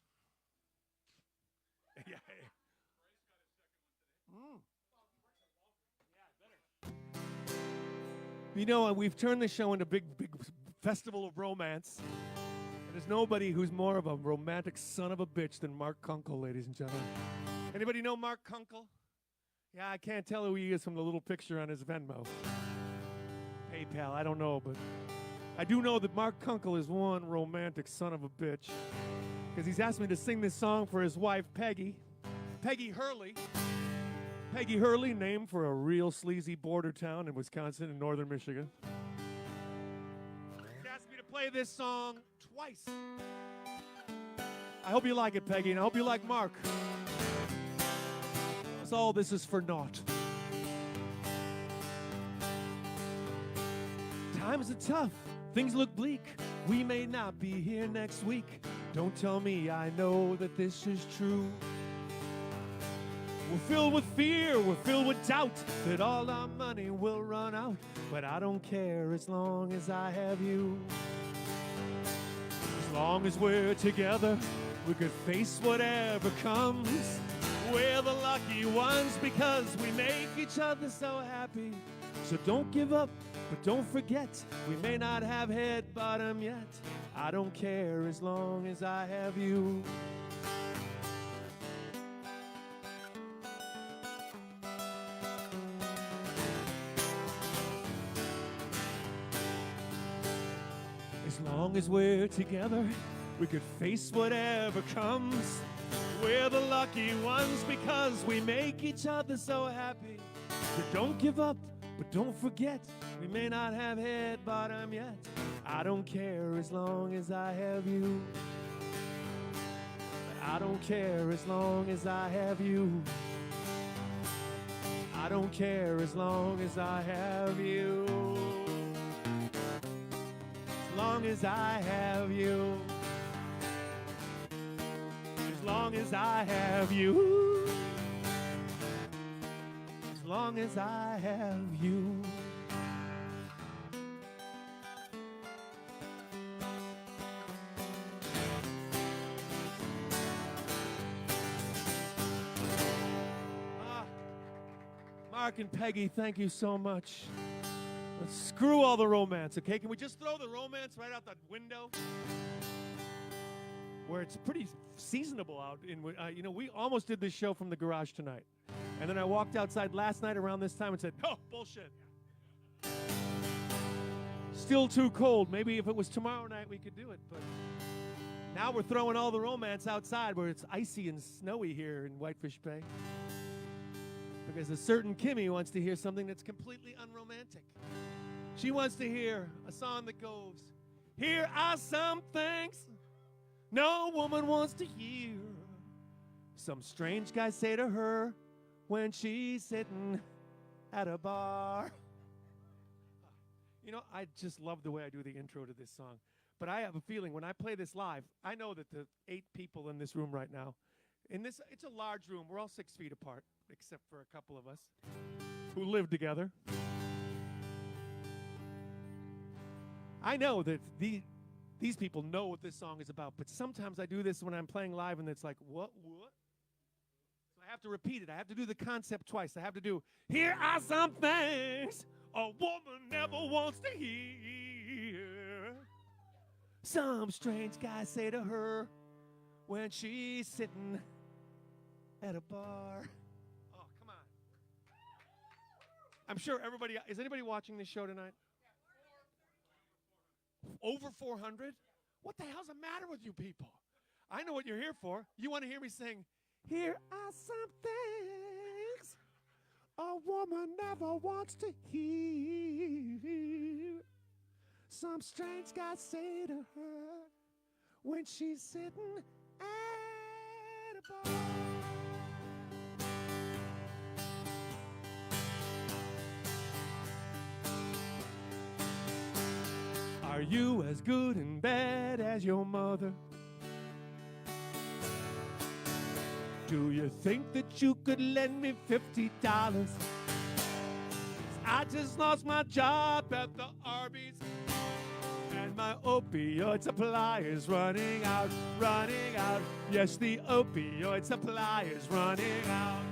Speaker 1: Yeah. You know, we've turned the show into a big festival of romance. And there's nobody who's more of a romantic son of a bitch than Mark Kunkel, ladies and gentlemen. Anybody know Mark Kunkel? Yeah, I can't tell who he is from the little picture on his Venmo. PayPal, I don't know, but I do know that Mark Kunkel is one romantic son of a bitch. Because he's asked me to sing this song for his wife, Peggy Hurley. Peggy Hurley, named for a real sleazy border town in Wisconsin and northern Michigan. She asked me to play this song twice. I hope you like it, Peggy, and I hope you like Mark. That's all this is for naught. Times are tough, things look bleak. We may not be here next week. Don't tell me, I know that this is true. We're filled with fear, we're filled with doubt that all our money will run out. But I don't care as long as I have you. As long as we're together, we could face whatever comes. We're the lucky ones because we make each other so happy. So don't give up, but don't forget, we may not have head bottom yet. I don't care as long as I have you. As long as we're together, we could face whatever comes. We're the lucky ones because we make each other so happy. So don't give up, but don't forget, we may not have head bottom yet. I don't care as long as I have you. I don't care as long as I have you. I don't care as long as I have you. As long as I have you. As long as I have you. As long as I have you. Mark and Peggy, thank you so much. Let's screw all the romance, okay? Can we just throw the romance right out the window? Where it's pretty seasonable out. We almost did this show from the garage tonight. And then I walked outside last night around this time and said, oh, bullshit. Still too cold. Maybe if it was tomorrow night, we could do it. But now we're throwing all the romance outside where it's icy and snowy here in Whitefish Bay. Because a certain Kimmy wants to hear something that's completely unromantic. She wants to hear a song that goes, here are some things no woman wants to hear. Some strange guy say to her when she's sitting at a bar. You know, I just love the way I do the intro to this song. But I have a feeling when I play this live, I know that the 8 people in this room right now, it's a large room. We're all 6 feet apart, except for a couple of us who live together. I know that these people know what this song is about, but sometimes I do this when I'm playing live and it's like, what? So I have to repeat it. I have to do the concept twice. I have to do, here are some things a woman never wants to hear. Some strange guy say to her when she's sitting at a bar. Oh, come on. I'm sure everybody, is anybody watching this show tonight? Over 400? What the hell's the matter with you people? I know what you're here for. You want to hear me sing, here are some things a woman never wants to hear. Some strange guy say to her when she's sitting at a bar. Are you as good in bed as your mother? Do you think that you could lend me $50? I just lost my job at the Arby's, and my opioid supply is running out, running out. Yes, the opioid supply is running out.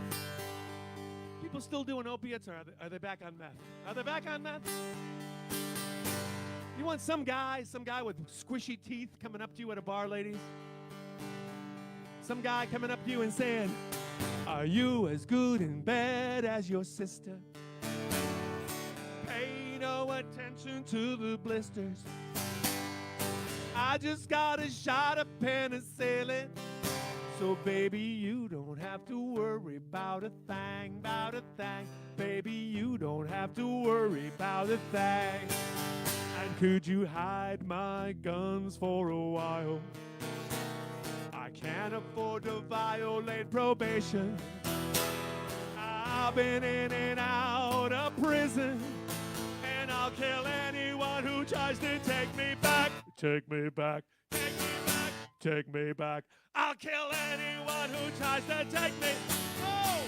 Speaker 1: People still doing opiates, or are they back on meth? Are they back on meth? You want some guy with squishy teeth coming up to you at a bar, ladies? Some guy coming up to you and saying, are you as good in bed as your sister? Pay no attention to the blisters. I just got a shot of penicillin, So baby, you don't have to worry about a thing, about a thing. Baby, you don't have to worry about a thing. And could you hide my guns for a while? I can't afford to violate probation. I've been in and out of prison, and I'll kill anyone who tries to take me back. Take me back, take me back, take me back. I'll kill anyone who tries to take me. Oh!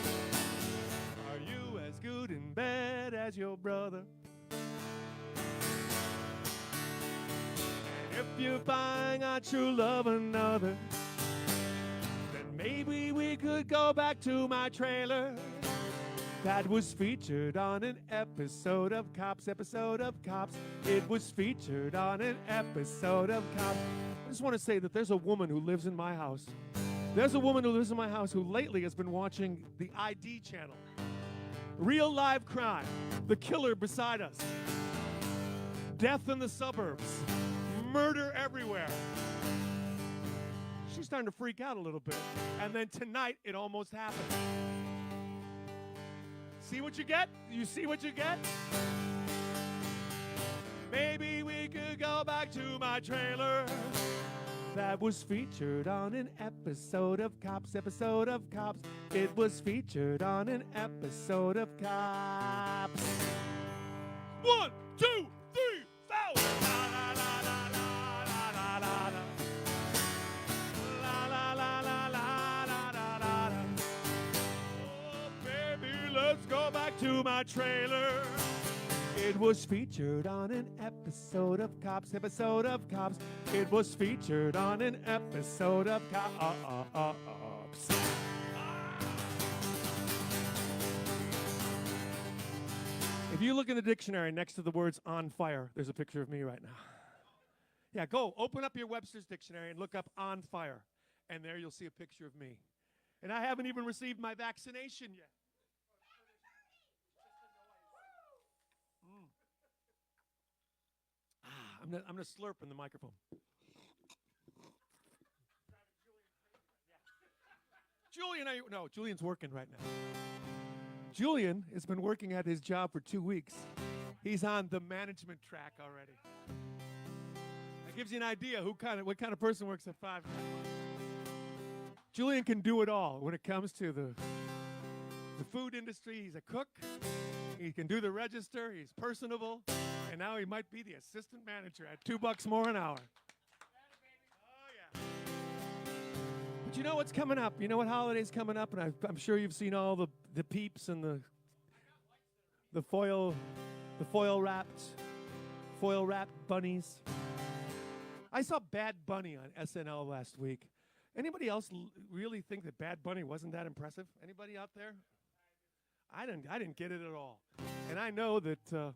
Speaker 1: Are you as good in bed as your brother? And if you find a true love another, then maybe we could go back to my trailer that was featured on an episode of Cops, It was featured on an episode of Cops. I just want to say that there's a woman who lives in my house. There's a woman who lives in my house who lately has been watching the ID channel. Real live crime. The killer beside us. Death in the suburbs. Murder everywhere. She's starting to freak out a little bit. And then tonight, it almost happened. See what you get? You see what you get? Maybe we could go back to my trailer that was featured on an episode of Cops, It was featured on an episode of Cops. 1, 2, 3, 4. La la la la la la la la. La la la la la la la la. Oh baby, let's go back to my trailer. It was featured on an episode of Cops, It was featured on an episode of Cops. If you look in the dictionary next to the words on fire, there's a picture of me right now. Yeah, go open up your Webster's dictionary and look up on fire. And there you'll see a picture of me. And I haven't even received my vaccination yet. I'm gonna slurp in the microphone. Julian's working right now. Julian has been working at his job for 2 weeks. He's on the management track already. That gives you an idea what kind of person works at 5. Julian can do it all when it comes to the food industry. He's a cook. He can do the register. He's personable. And now he might be the assistant manager at $2 more an hour. Oh, yeah. But you know what's coming up? You know what holiday's coming up? And I'm sure you've seen all the peeps and the foil wrapped bunnies. I saw Bad Bunny on SNL last week. Anybody else really think that Bad Bunny wasn't that impressive? Anybody out there? I didn't get it at all. And I know that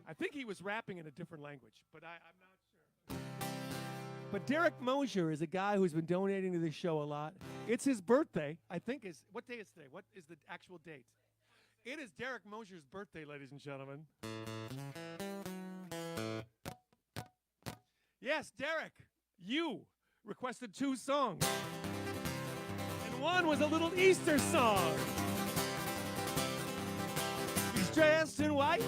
Speaker 1: I think he was rapping in a different language, but I'm not sure. But Derek Mosier is a guy who's been donating to this show a lot. It's his birthday, I think. What day is today? What is the actual date? It is Derek Mosier's birthday, ladies and gentlemen. Yes, Derek, you requested 2 songs. And one was a little Easter song. He's dressed in white.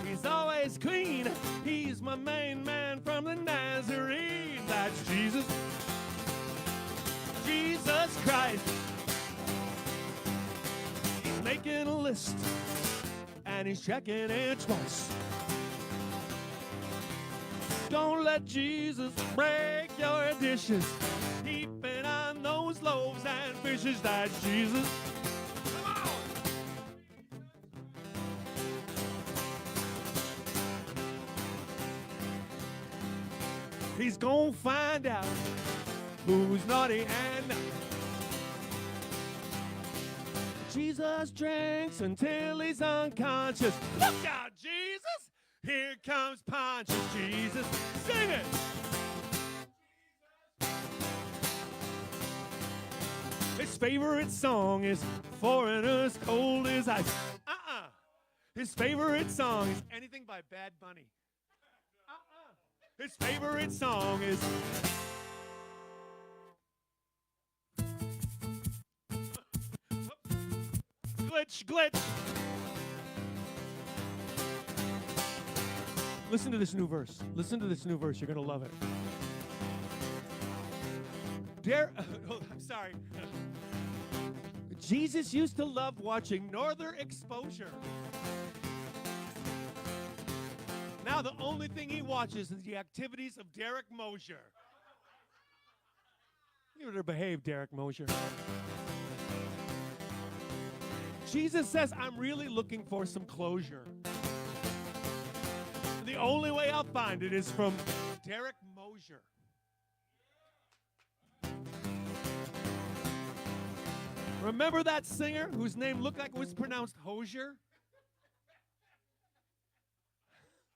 Speaker 1: He's always clean. He's my main man from the Nazarene. That's Jesus. Jesus Christ. He's making a list, and he's checking it twice. Don't let Jesus break your dishes. Keeping on those loaves and fishes. That's Jesus. He's gonna find out who's naughty and nice. Jesus drinks until he's unconscious. Look out, Jesus! Here comes Pontius Jesus. Sing it! His favorite song is Foreigners Cold as Ice. His favorite song is anything by Bad Bunny. His favorite song is glitch, glitch. Listen to this new verse. Listen to this new verse. You're going to love it. I'm sorry. Jesus used to love watching Northern Exposure. Now the only thing he watches is the activities of Derek Mosier. You better behave, Derek Mosier. Jesus says, I'm really looking for some closure. And the only way I'll find it is from Derek Mosier. Remember that singer whose name looked like it was pronounced Hosier?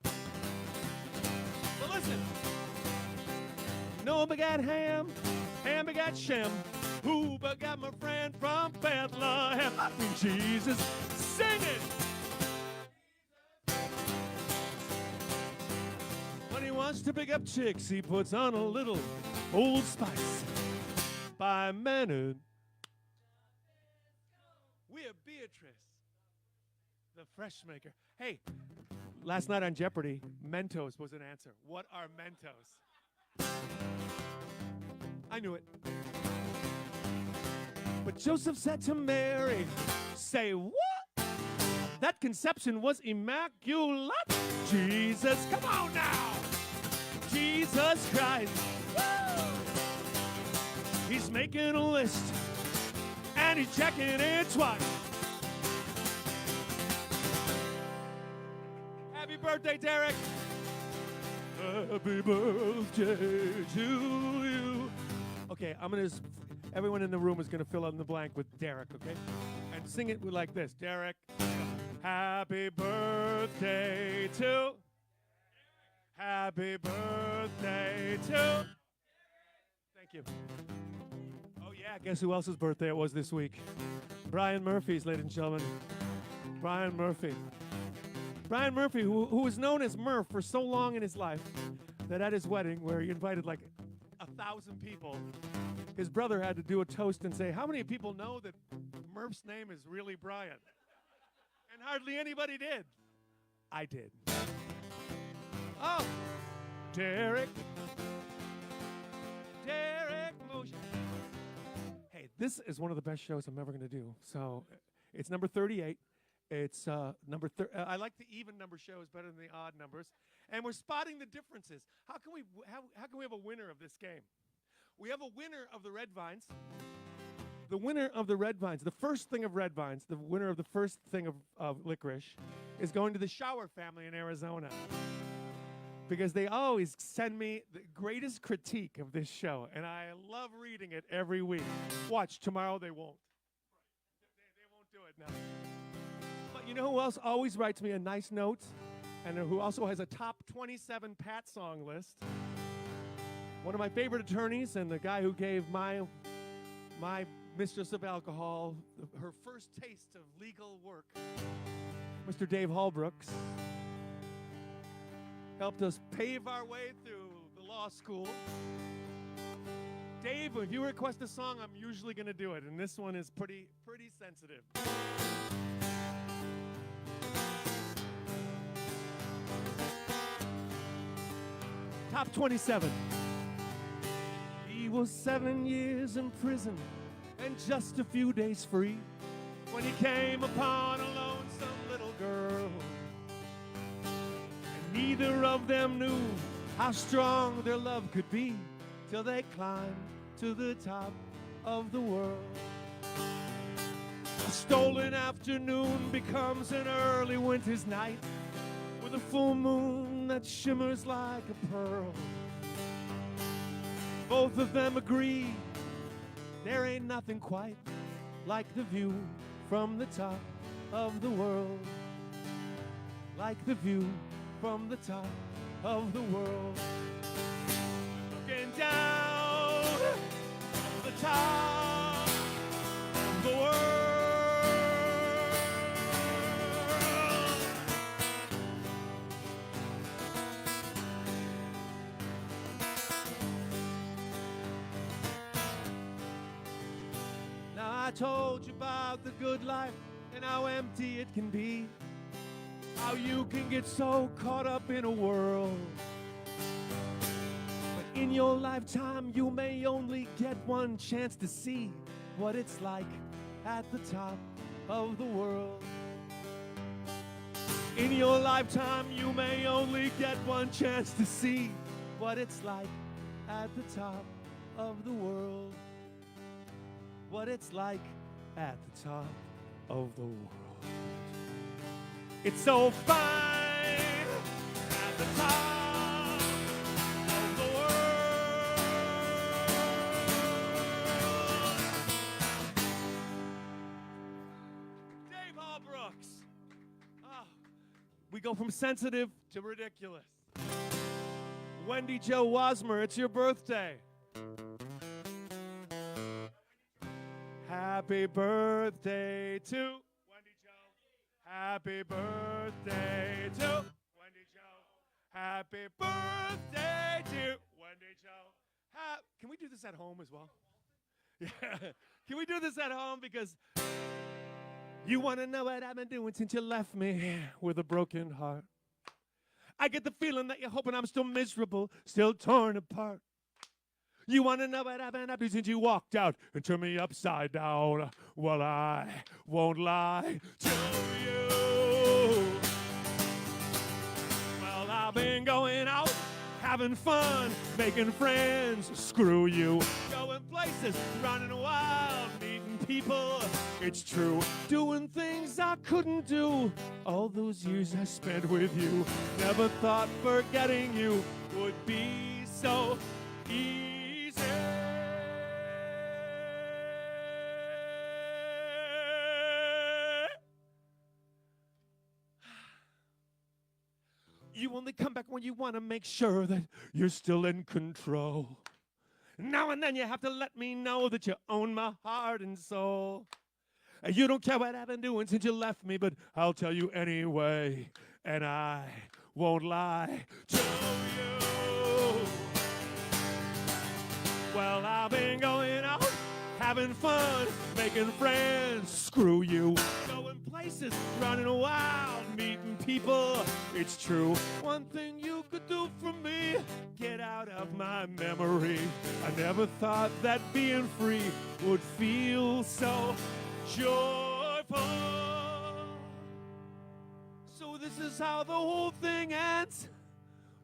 Speaker 1: But listen. Noah begat Ham, Ham begat Shem, who begat my friend from Bethlehem. I mean Jesus, sing it! When he wants to pick up chicks, he puts on a little Old Spice by Manhood. We have Beatrice, the fresh maker. Hey, last night on Jeopardy, Mentos was an answer. What are Mentos? I knew it. But Joseph said to Mary, say what? That conception was immaculate. Jesus, come on now. Jesus Christ. Woo! He's making a list. And he's checking it twice. Happy birthday, Derek. Happy birthday to you. Okay, everyone in the room is gonna fill in the blank with Derek, okay? And sing it like this. Derek, happy birthday to. Happy birthday to. Thank you. Oh yeah, guess who else's birthday it was this week? Brian Murphy's, ladies and gentlemen. Brian Murphy. Brian Murphy, who was known as Murph for so long in his life that at his wedding, where he invited like 1,000 people, his brother had to do a toast and say, how many people know that Murph's name is really Brian? And hardly anybody did. I did. Oh, Derek Mosher. Hey, this is one of the best shows I'm ever going to do. So it's number 38. It's I like the even number shows better than the odd numbers. And we're spotting the differences. How can we have a winner of this game? We have a winner of the Red Vines. The winner of the Red Vines, the first thing of Red Vines, the winner of the first thing of licorice, is going to the Shower family in Arizona. Because they always send me the greatest critique of this show, and I love reading it every week. Watch, tomorrow they won't. They won't do it now. But you know who else always writes me a nice note, and who also has a top 27 Pat song list? One of my favorite attorneys, and the guy who gave my mistress of alcohol her first taste of legal work, Mr. Dave Hallbrooks. Helped us pave our way through the law school. Dave, if you request a song, I'm usually going to do it, and this one is pretty sensitive. Top 27. He was 7 years in prison and just a few days free when he came upon a lonesome little girl. Neither of them knew how strong their love could be till they climbed to the top of the world. A stolen afternoon becomes an early winter's night with a full moon that shimmers like a pearl. Both of them agree there ain't nothing quite like the view from the top of the world. Like the view from the top of the world. Looking down from the top of the world. Now I told you about the good life and how empty it can be. How you can get so caught up in a world. But in your lifetime, you may only get one chance to see what it's like at the top of the world. In your lifetime, you may only get one chance to see what it's like at the top of the world. What it's like at the top of the world. It's so fine at the top of the world. Dave Hallbrooks. Oh, we go from sensitive to ridiculous. Wendy Jo Wasmer, it's your birthday. Happy birthday to Wendy Jo. Happy birthday to Wendy Jo. Happy birthday to Wendy Jo. Can we do this at home as well? Yeah. Can we do this at home? Because you want to know what I've been doing since you left me with a broken heart. I get the feeling that you're hoping I'm still miserable, still torn apart. You want to know what I've been up to since you walked out and turned me upside down? Well, I won't lie to you. Well, I've been going out, having fun, making friends. Screw you. Going places, running wild, meeting people. It's true. Doing things I couldn't do all those years I spent with you. Never thought forgetting you would be so easy. You only come back when you want to make sure that you're still in control. Now and then you have to let me know that you own my heart and soul. You don't care what I've been doing since you left me, but I'll tell you anyway, and I won't lie to you. Well, I've been going out, having fun, making friends. Screw you. Going places, running wild, meeting people. It's true. One thing you could do for me, get out of my memory. I never thought that being free would feel so joyful. So this is how the whole thing ends.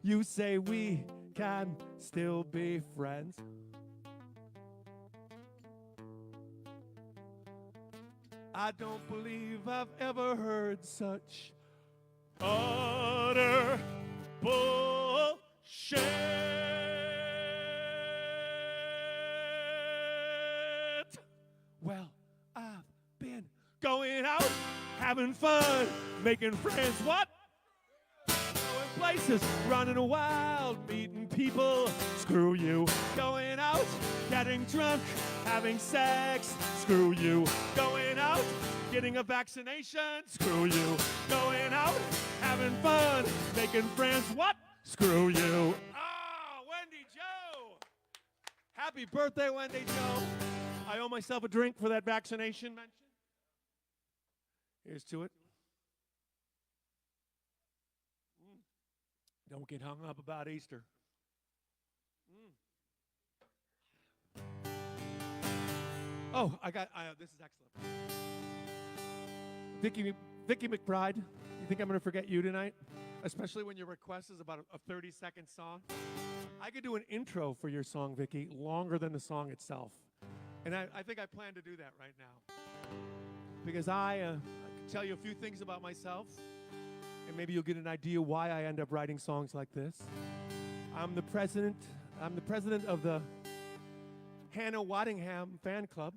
Speaker 1: You say we can still be friends. I don't believe I've ever heard such utter bullshit. Well, I've been going out, having fun, making friends. What? Going places, running wild, meeting people. Screw you. Going out, getting drunk, having sex. Screw you. Going out, getting a vaccination. Screw you. Going out, having fun, making friends. What? Screw you. Ah, Wendy Jo. Happy birthday, Wendy Jo. I owe myself a drink for that vaccination mention. Here's to it. Don't get hung up about Easter. Oh, this is excellent. Vicky McBride, you think I'm going to forget you tonight? Especially when your request is about a 30-second song. I could do an intro for your song, Vicky, longer than the song itself. And I think I plan to do that right now. Because I can tell you a few things about myself, and maybe you'll get an idea why I end up writing songs like this. I'm the president of the Hannah Waddingham fan club.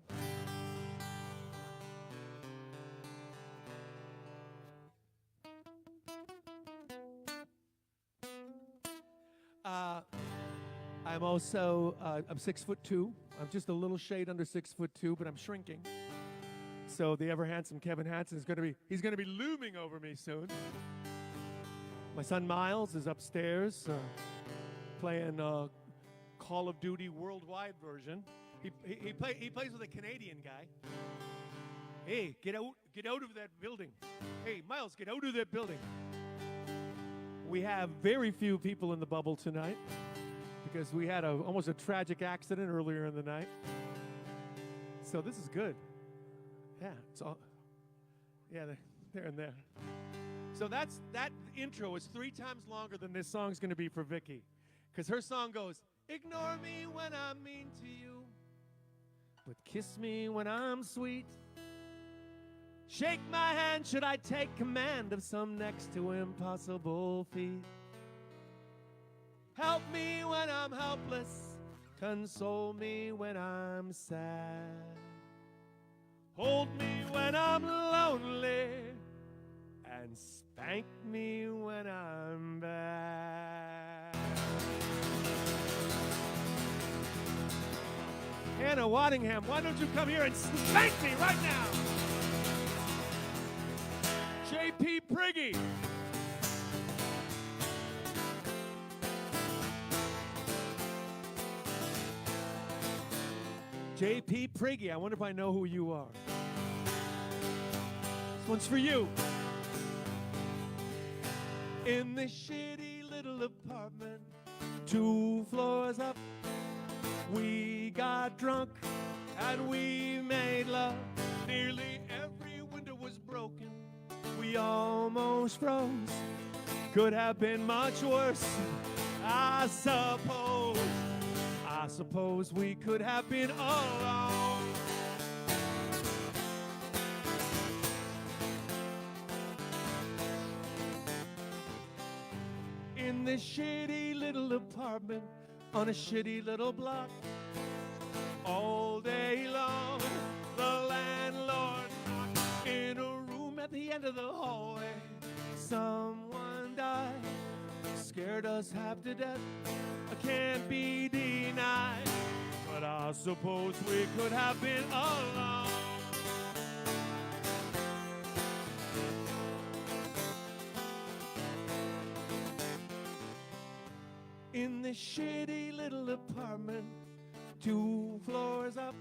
Speaker 1: I'm also, I'm 6'2". I'm just a little shade under 6'2", but I'm shrinking. So the ever handsome Kevin Hansen he's gonna be looming over me soon. My son Miles is upstairs playing Call of Duty Worldwide version. He plays with a Canadian guy. Hey, get out of that building. Hey, Miles, get out of that building. We have very few people in the bubble tonight because we had almost a tragic accident earlier in the night. So this is good. Yeah, it's all. Yeah, there and there. So that intro is 3 times longer than this song's going to be for Vicky, because her song goes, "Ignore me when I'm mean to you, but kiss me when I'm sweet. Shake my hand should I take command of some next to impossible feat. Help me when I'm helpless, console me when I'm sad. Hold me when I'm lonely, and spank me when I'm bad." Hannah Waddingham, why don't you come here and spank me right now? J.P. Priggy. J.P. Priggy, I wonder if I know who you are. This one's for you. In this shitty little apartment, 2 floors up, we got drunk and we made love. Nearly every window was broken. We almost froze. Could have been much worse, I suppose. I suppose we could have been alone. In this shitty little apartment on a shitty little block, all day long, the landlord knocked. In a room at the end of the hallway, someone died, scared us half to death. I can't be denied, but I suppose we could have been alone. In this shitty little apartment, 2 floors up,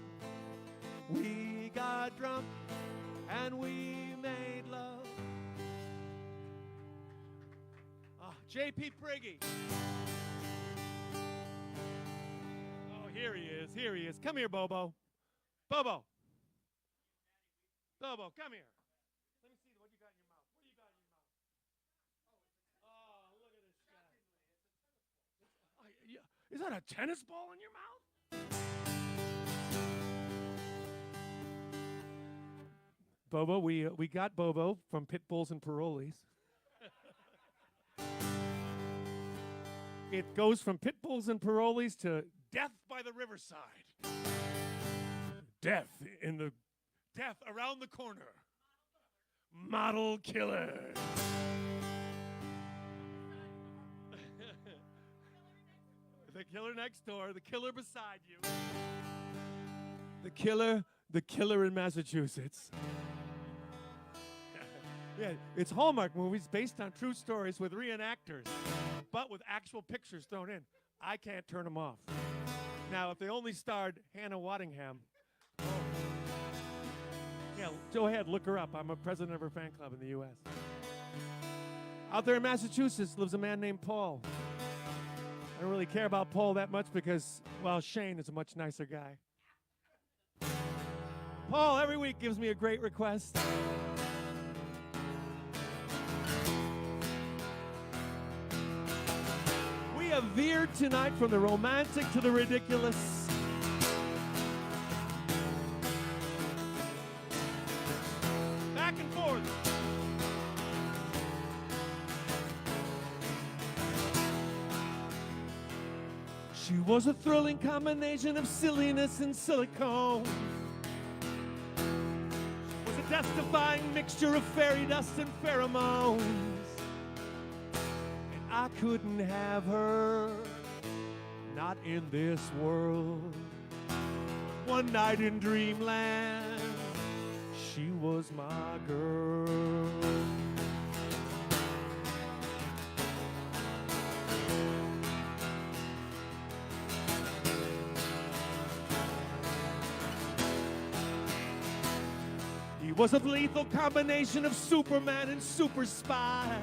Speaker 1: we got drunk and we made love. J.P. Priggy. Oh, here he is. Here he is. Come here, Bobo. Bobo. Bobo, come here. Let me see what you got in your mouth. What do you got in your mouth? Oh, look at this guy. Is that a tennis ball in your mouth? Bobo, we got Bobo from Pit Bulls and Parolees. It goes from Pit Bulls and Parolees to Death by the Riverside. Death around the corner. Model killer. The killer next door, the killer beside you. The killer in Massachusetts. Yeah, it's Hallmark movies based on true stories with reenactors, but with actual pictures thrown in. I can't turn them off. Now, if they only starred Hannah Waddingham, yeah, go ahead, look her up. I'm a president of her fan club in the U.S. Out there in Massachusetts lives a man named Paul. I don't really care about Paul that much because, well, Shane is a much nicer guy. Paul every week gives me a great request. We have veered tonight from the romantic to the ridiculous. Back and forth. She was a thrilling combination of silliness and silicone. Was a death-defying mixture of fairy dust and pheromones. And I couldn't have her, not in this world. One night in dreamland, she was my girl. He was a lethal combination of Superman and super spy.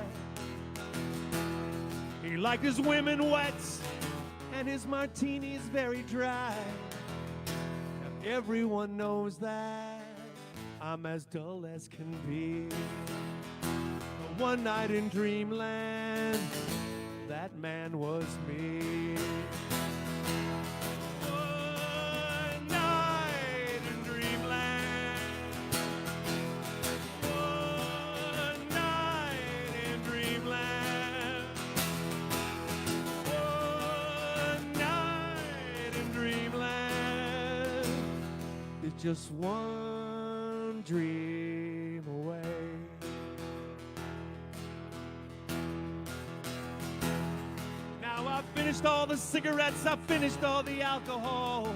Speaker 1: He liked his women wet and his martinis very dry. Now everyone knows that I'm as dull as can be. But one night in dreamland, that man was me. One night in dreamland. One night in dreamland. One night in dreamland. It's just one dream away. Now I've finished all the cigarettes, I've finished all the alcohol.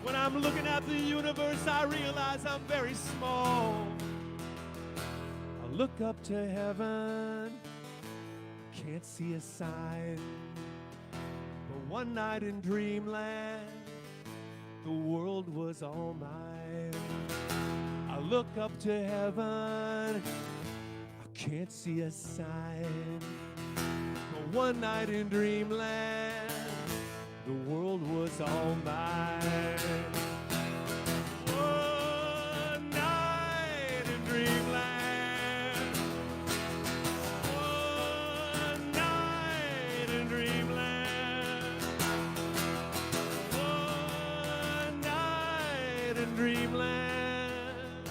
Speaker 1: When I'm looking at the universe, I realize I'm very small. I look up to heaven, can't see a sign. But one night in dreamland, the world was all mine. I look up to heaven, I can't see a sign. But one night in dreamland, the world was all mine. One night in dreamland. One night in dreamland. One night in dreamland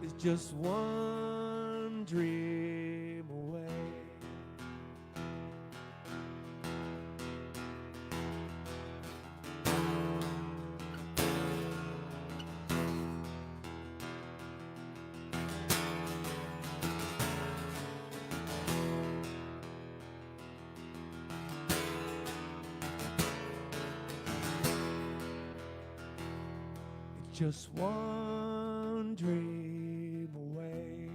Speaker 1: is just one dream away. Just one dream away.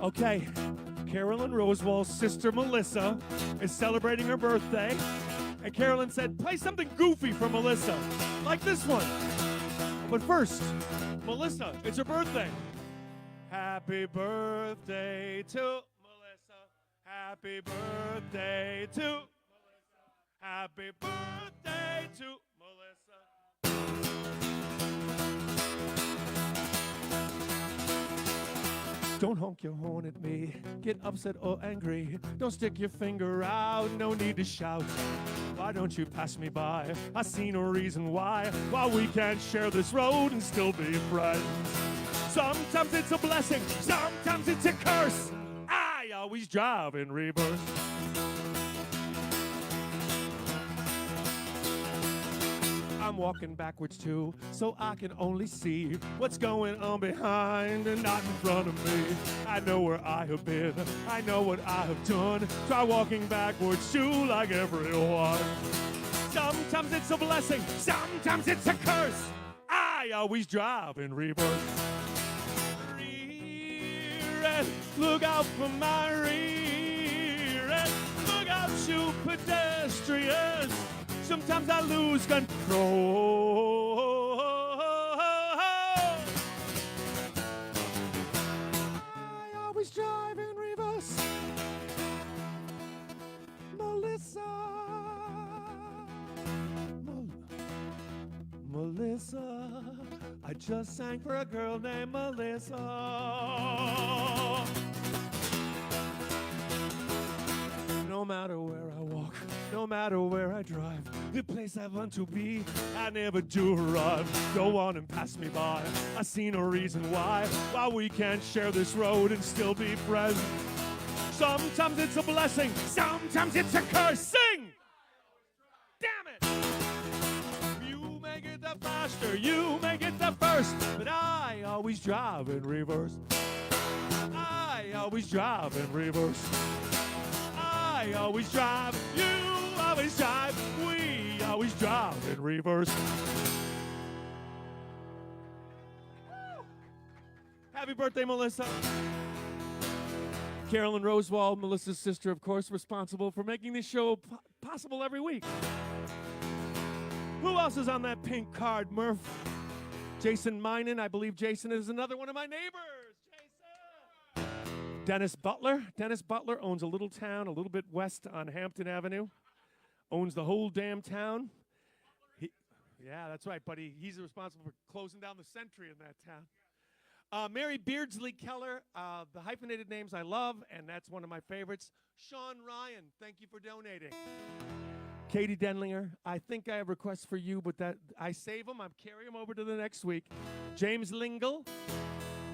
Speaker 1: Okay, Carolyn Rosewall's sister Melissa is celebrating her birthday, and Carolyn said, play something goofy for Melissa, like this one. But first, Melissa, it's her birthday. Happy birthday to Melissa. Happy birthday to Melissa. Happy birthday to Melissa. Don't honk your horn at me, get upset or angry. Don't stick your finger out, no need to shout. Why don't you pass me by? I see no reason why we can't share this road and still be friends. Sometimes it's a blessing, sometimes it's a curse. I always drive in reverse. I'm walking backwards too, so I can only see what's going on behind and not in front of me. I know where I have been, I know what I have done. Try walking backwards too, like everyone. Sometimes it's a blessing, sometimes it's a curse. I always drive in reverse. Look out for my rear end. Look out, you pedestrians. Sometimes I lose control. I always drive in reverse. Melissa. Melissa. I just sang for a girl named Melissa. No matter where I walk, no matter where I drive, the place I want to be, I never do arrive. Go on and pass me by, I see no reason why we can't share this road and still be friends. Sometimes it's a blessing, sometimes it's a curse. Sing! Damn it! You make it the faster, you make it the first, but I always drive in reverse. I always drive in reverse. I always drive, you always drive, we always drive in reverse. Happy birthday, Melissa. Carolyn Rosewall, Melissa's sister, of course, responsible for making this show possible every week. Who else is on that pink card, Murph? Jason Minen. I believe Jason is another one of my neighbors. Jason! Dennis Butler. Dennis Butler owns a little town a little bit west on Hampton Avenue. Owns the whole damn town. Yeah, that's right, buddy. He's responsible for closing down the Sentry in that town. Mary Beardsley Keller, the hyphenated names I love, and that's one of my favorites. Sean Ryan, thank you for donating. Katie Denlinger, I think I have requests for you, but that I save them. I carry them over to the next week. James Lingle.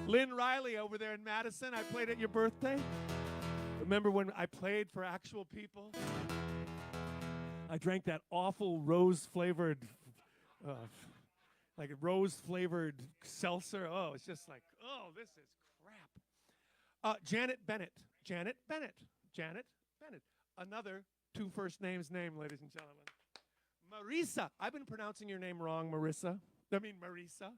Speaker 1: Lynn Riley over there in Madison. I played at your birthday. Remember when I played for actual people? I drank that awful rose-flavored like a rose-flavored seltzer. Oh, it's just like, oh, this is crap. Janet Bennett. Janet Bennett. Janet Bennett. Another two first names name, ladies and gentlemen. Marisa. I've been pronouncing your name wrong, Marissa. Marisa.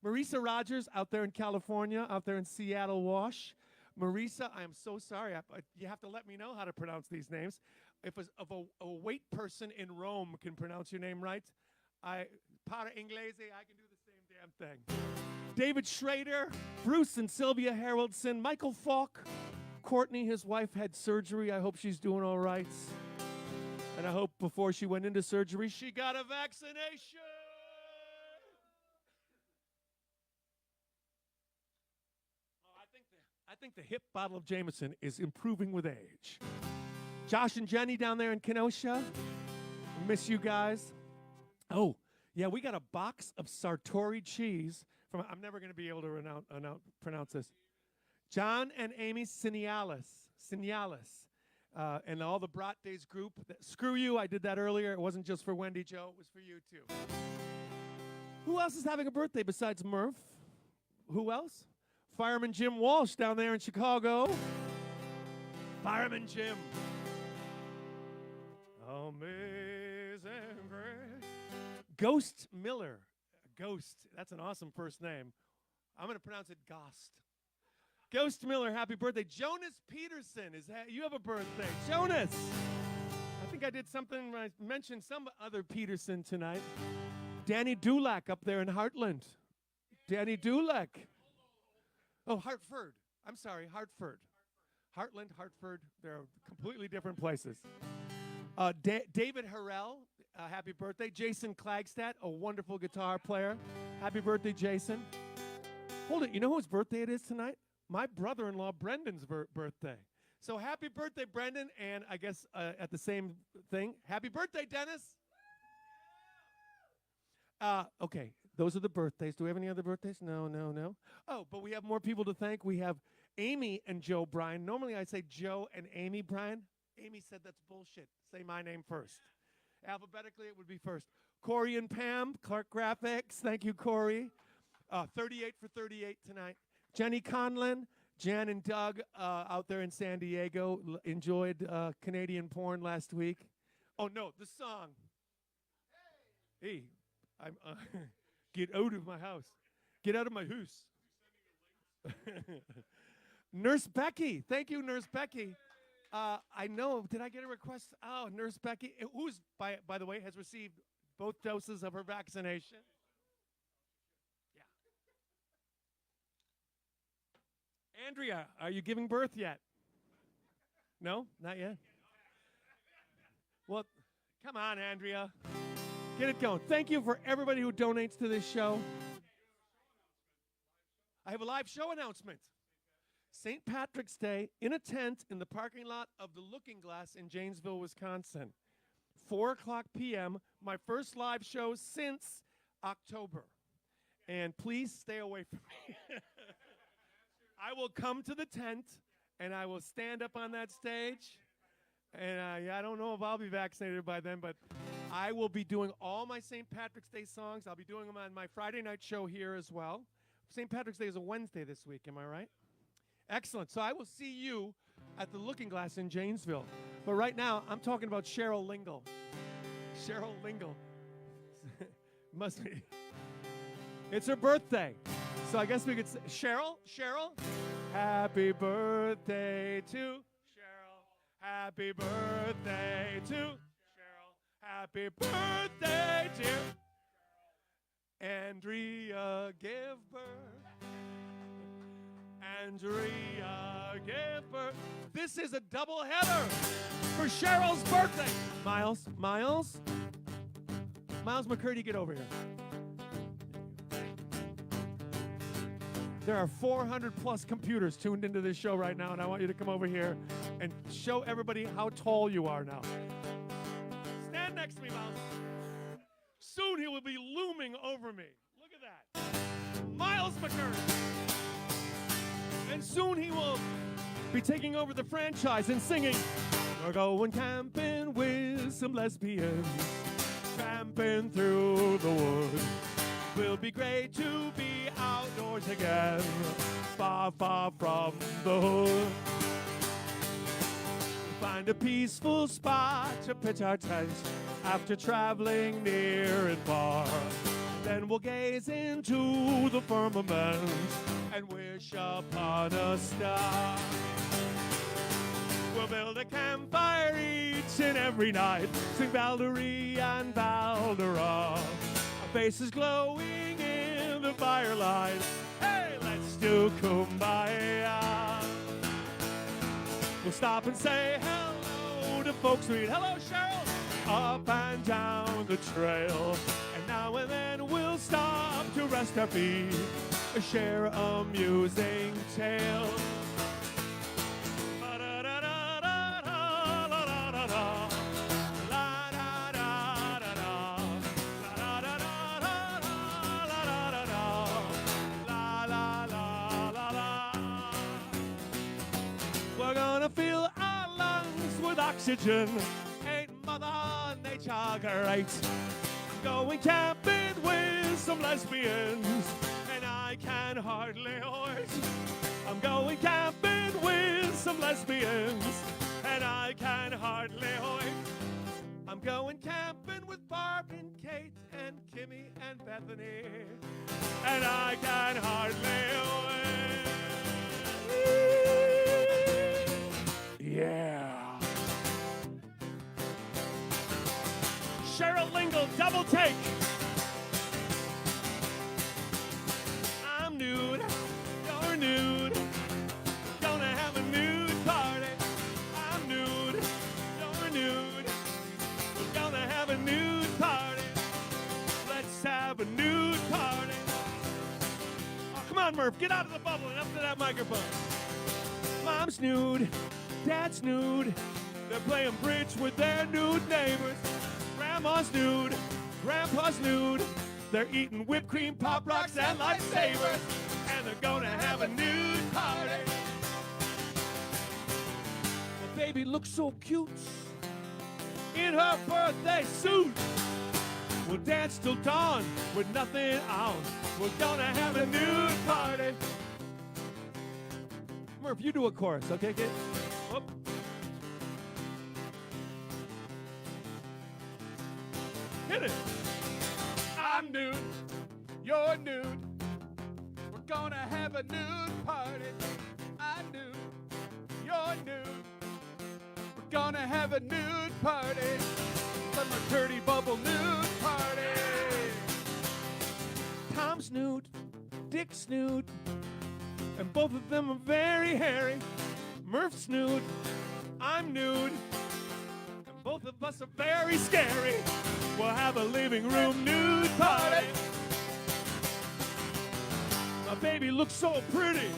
Speaker 1: Marisa Rogers out there in California, out there in Seattle, Wash. Marisa, I am so sorry. You have to let me know how to pronounce these names. If a white person in Rome can pronounce your name right, para inglese, I can do the same damn thing. David Schrader, Bruce and Sylvia Haroldson, Michael Falk, Courtney, his wife had surgery. I hope she's doing all right. And I hope before she went into surgery, she got a vaccination. I think the hip bottle of Jameson is improving with age. Josh and Jenny down there in Kenosha. Miss you guys. Oh, yeah, we got a box of Sartori cheese from, I'm never going to be able to pronounce this. John and Amy Sinialis. And all the Brat Days group. Screw you, I did that earlier. It wasn't just for Wendy Joe, it was for you too. Who else is having a birthday besides Murph? Who else? Fireman Jim Walsh down there in Chicago. Fireman Jim. Amazing grace. Ghost Miller. Ghost. That's an awesome first name. I'm going to pronounce it Ghost. Ghost Miller, happy birthday. Jonas Peterson, you have a birthday. Jonas! I think I did something, I mentioned some other Peterson tonight. Danny Dulac up there in Heartland. Danny Dulac. Oh, Hartford. I'm sorry, Hartford. Heartland, Hartford, they're completely different places. David Harrell, happy birthday. Jason Klagstad, a wonderful guitar player. Happy birthday, Jason. Hold it, you know whose birthday it is tonight? My brother-in-law, Brendan's birthday. So happy birthday, Brendan, and I guess at the same thing, happy birthday, Dennis. Okay, those are the birthdays. Do we have any other birthdays? No. Oh, but we have more people to thank. We have Amy and Joe Bryan. Normally I say Joe and Amy Bryan. Amy said that's bullshit. Say my name first. Alphabetically, it would be first. Corey and Pam, Clark Graphics. Thank you, Corey. 38 for 38 tonight. Jenny Conlon, Jan and Doug out there in San Diego enjoyed Canadian porn last week. Oh, no, the song. Hey, I'm get out of my house. Get out of my house. Nurse Becky. Thank you, Nurse Becky. I know. Did I get a request? Oh, Nurse Becky, who's, by the way, has received both doses of her vaccination. Yeah. Andrea, are you giving birth yet? No? Not yet? Well, come on, Andrea. Get it going. Thank you for everybody who donates to this show. I have a live show announcement. St. Patrick's Day in a tent in the parking lot of the Looking Glass in Janesville, Wisconsin. 4:00 p.m., my first live show since October. And please stay away from me. I will come to the tent, and I will stand up on that stage. And I don't know if I'll be vaccinated by then, but I will be doing all my St. Patrick's Day songs. I'll be doing them on my Friday night show here as well. St. Patrick's Day is a Wednesday this week, am I right? Excellent. So I will see you at the Looking Glass in Janesville. But right now, I'm talking about Cheryl Lingle. Cheryl Lingle. Must be. It's her birthday. So I guess we could say, Cheryl? Happy birthday to Cheryl. Happy birthday to Cheryl. Happy birthday, dear Andrea, give birth. Andrea, give birth. This is a double header for Cheryl's birthday. Miles McCurdy, get over here. There are 400 plus computers tuned into this show right now, and I want you to come over here and show everybody how tall you are now. Stand next to me, Miles. Soon he will be looming over me. Look at that. Miles McCurdy. And soon he will be taking over the franchise and singing, we're going camping with some lesbians, tramping through the woods. Will be great to be outdoors again, far, far from the hood. Find a peaceful spot to pitch our tent after traveling near and far. Then we'll gaze into the firmament and wish upon a star. We'll build a campfire each and every night, sing Valderie and Valdera. Faces glowing in the firelight. Hey, let's do kumbaya. We'll stop and say hello to folks we meet. Hello, Cheryl. Up and down the trail. And now and then we'll stop to rest our feet, share a amusing tale. We're gonna fill our lungs with oxygen. Ain't Mother Nature great? Going camping with some lesbians, and I can hardly wait. I'm going camping with some lesbians, and I can hardly wait. I'm going camping with Barb and Kate and Kimmy and Bethany, and I can hardly wait. Yeah. Cheryl Lingle, double take. I'm nude, you're nude. Gonna have a nude party. I'm nude, you're nude. We're gonna have a nude party. Let's have a nude party. Oh, come on, Murph, get out of the bubble and up to that microphone. Mom's nude, Dad's nude. They're playing bridge with their nude neighbors. Grandma's nude, Grandpa's nude. They're eating whipped cream, Pop Rocks, and lifesavers. And they're gonna have a nude party. Well, baby looks so cute in her birthday suit. We'll dance till dawn with nothing on. We're gonna have a nude party. Murph, you do a chorus, okay, kid? Whoop. Hit it. I'm nude, you're nude. We're gonna have a nude party. I'm nude, you're nude. We're gonna have a nude party. The McCurdy Bubble nude party. Tom's nude, Dick's nude, and both of them are very hairy. Murph's nude, I'm nude. Both of us are very scary. We'll have a living room nude party. My baby looks so pretty.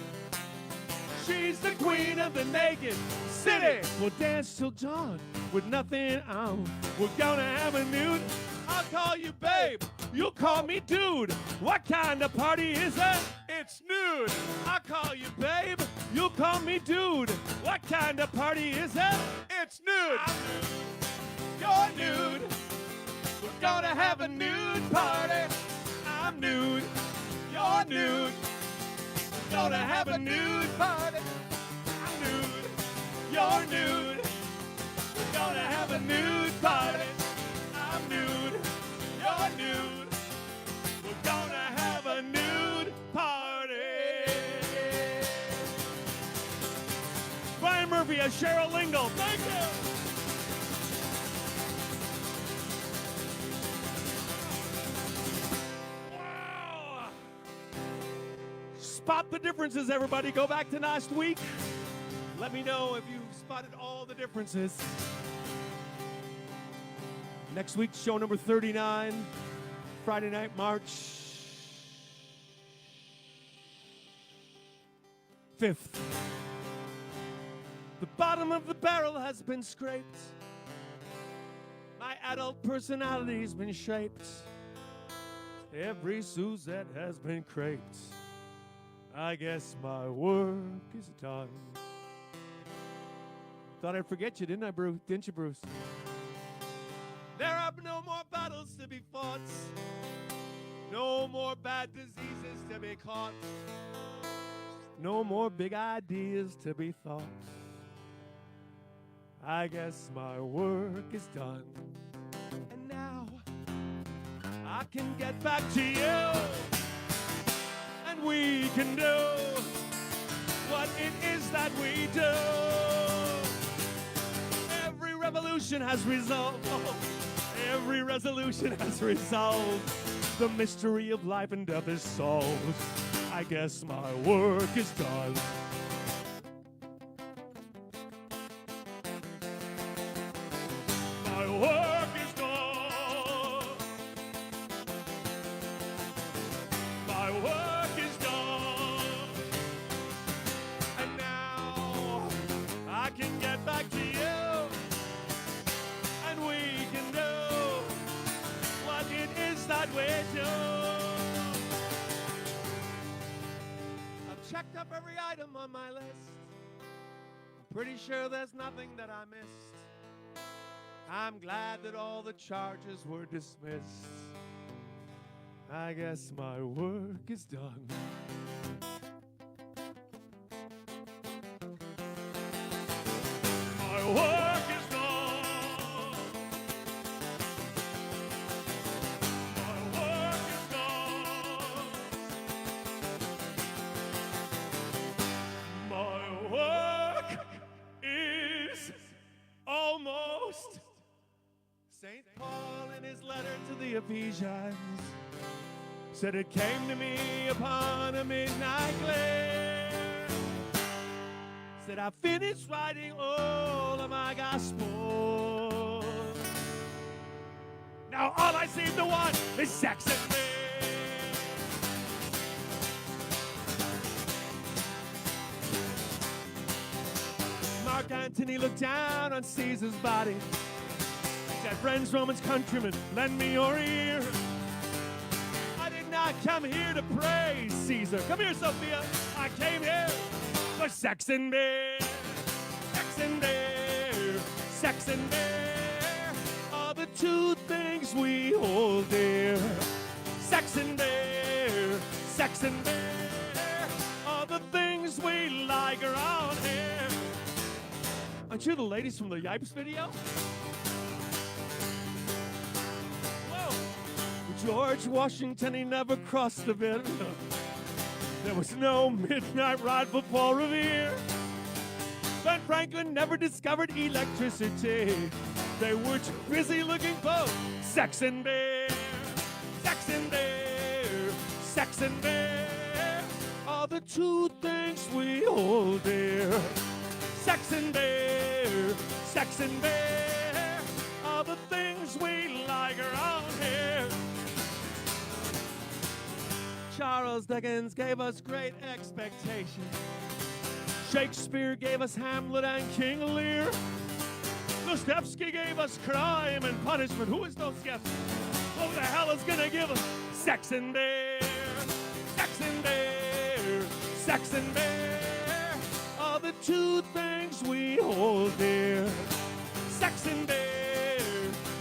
Speaker 1: She's the queen of the naked city. We'll dance till dawn with nothing on. We're gonna have a nude. I'll call you babe. You'll call me dude. What kind of party is that? It's nude. I'll call you babe. You'll call me dude. What kind of party is that? It's nude. I'm nude. You're nude. We're gonna have a nude party. I'm nude. You're nude. We're gonna have a nude party. I'm nude. You're nude. We're gonna have a nude party. I'm nude. You're nude. We're gonna have a nude party. California, Cheryl Lingle. Thank you. Wow. Spot the differences, everybody. Go back to last week. Let me know if you spotted all the differences. Next week, show number 39, Friday night, March 5th. The bottom of the barrel has been scraped. My adult personality's been shaped. Every Suzette has been craped. I guess my work is done. Thought I'd forget you, didn't I, Bruce? Didn't you, Bruce? There are no more battles to be fought. No more bad diseases to be caught. No more big ideas to be thought. I guess my work is done. And now I can get back to you. And we can do what it is that we do. Every revolution has resolved. Every resolution has resolved. The mystery of life and death is solved. I guess my work is done. My work is done. My work is done. And now I can get back to you. And we can do what it is that we do. I've checked up every item on my list. I'm pretty sure there's nothing that I missed. I'm glad that all the charges were dismissed. I guess my work is done. My work is done. My work is done. My work is almost. St. Paul in his letter to the Ephesians said it came to me upon a midnight glare. Said I finished writing all of my gospel. Now all I seem to want is sex and me. Mark Antony looked down on Caesar's body. Said, friends, Romans, countrymen, lend me your ear. I did not come here to praise Caesar. Come here, Sophia. I came here for sex and beer. Sex and beer. Sex and beer are the two things we hold dear. Sex and beer. Sex and beer are the things we like around here. Aren't you the ladies from the Yipes video? George Washington, he never crossed the bed. There was no midnight ride for Paul Revere. Ben Franklin never discovered electricity. They were too busy looking for sex and beer. Sex and beer. Sex and beer are the two things we hold dear. Sex and beer. Sex and beer are the things we like around here. Charles Dickens gave us great expectation. Shakespeare gave us Hamlet and King Lear. Dostoevsky gave us Crime and Punishment. Who is Dostoevsky? Who the hell is gonna give us sex and beer? Sex and beer. Sex and beer are the two things we hold dear. Sex and beer.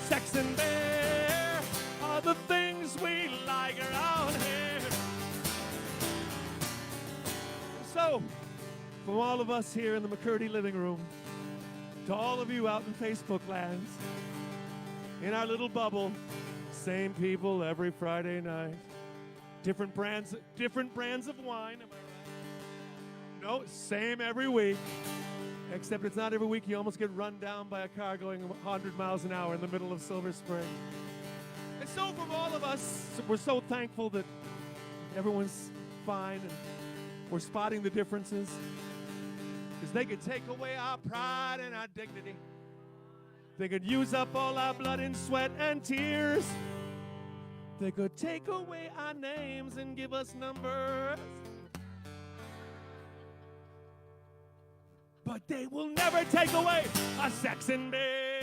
Speaker 1: Sex and beer are the things we like around here. So, from all of us here in the McCurdy living room, to all of you out in Facebook lands, in our little bubble, same people every Friday night, different brands of wine, am I right? No, same every week. Except it's not every week you almost get run down by a car going 100 miles an hour in the middle of Silver Spring. And so from all of us, we're so thankful that everyone's fine and we're spotting the differences. Because they could take away our pride and our dignity. They could use up all our blood and sweat and tears. They could take away our names and give us numbers. But they will never take away our sex and beer.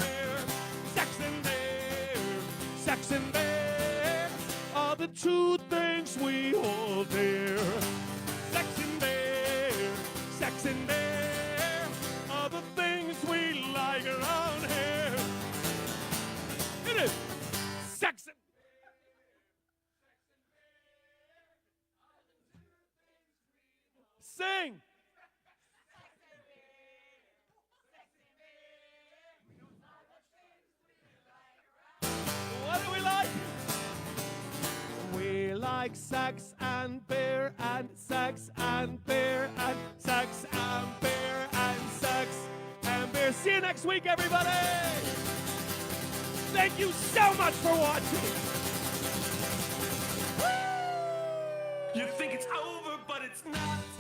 Speaker 1: Sex and beer. Sex and beer are the two things we hold dear. Sex and beer. Sex and beer are the things we like around here. It is sex and sing. What do we like? We like sex and beer and sex and beer and sex and beer and sex and beer. See you next week, everybody. Thank you so much for watching. You think it's over, but it's not.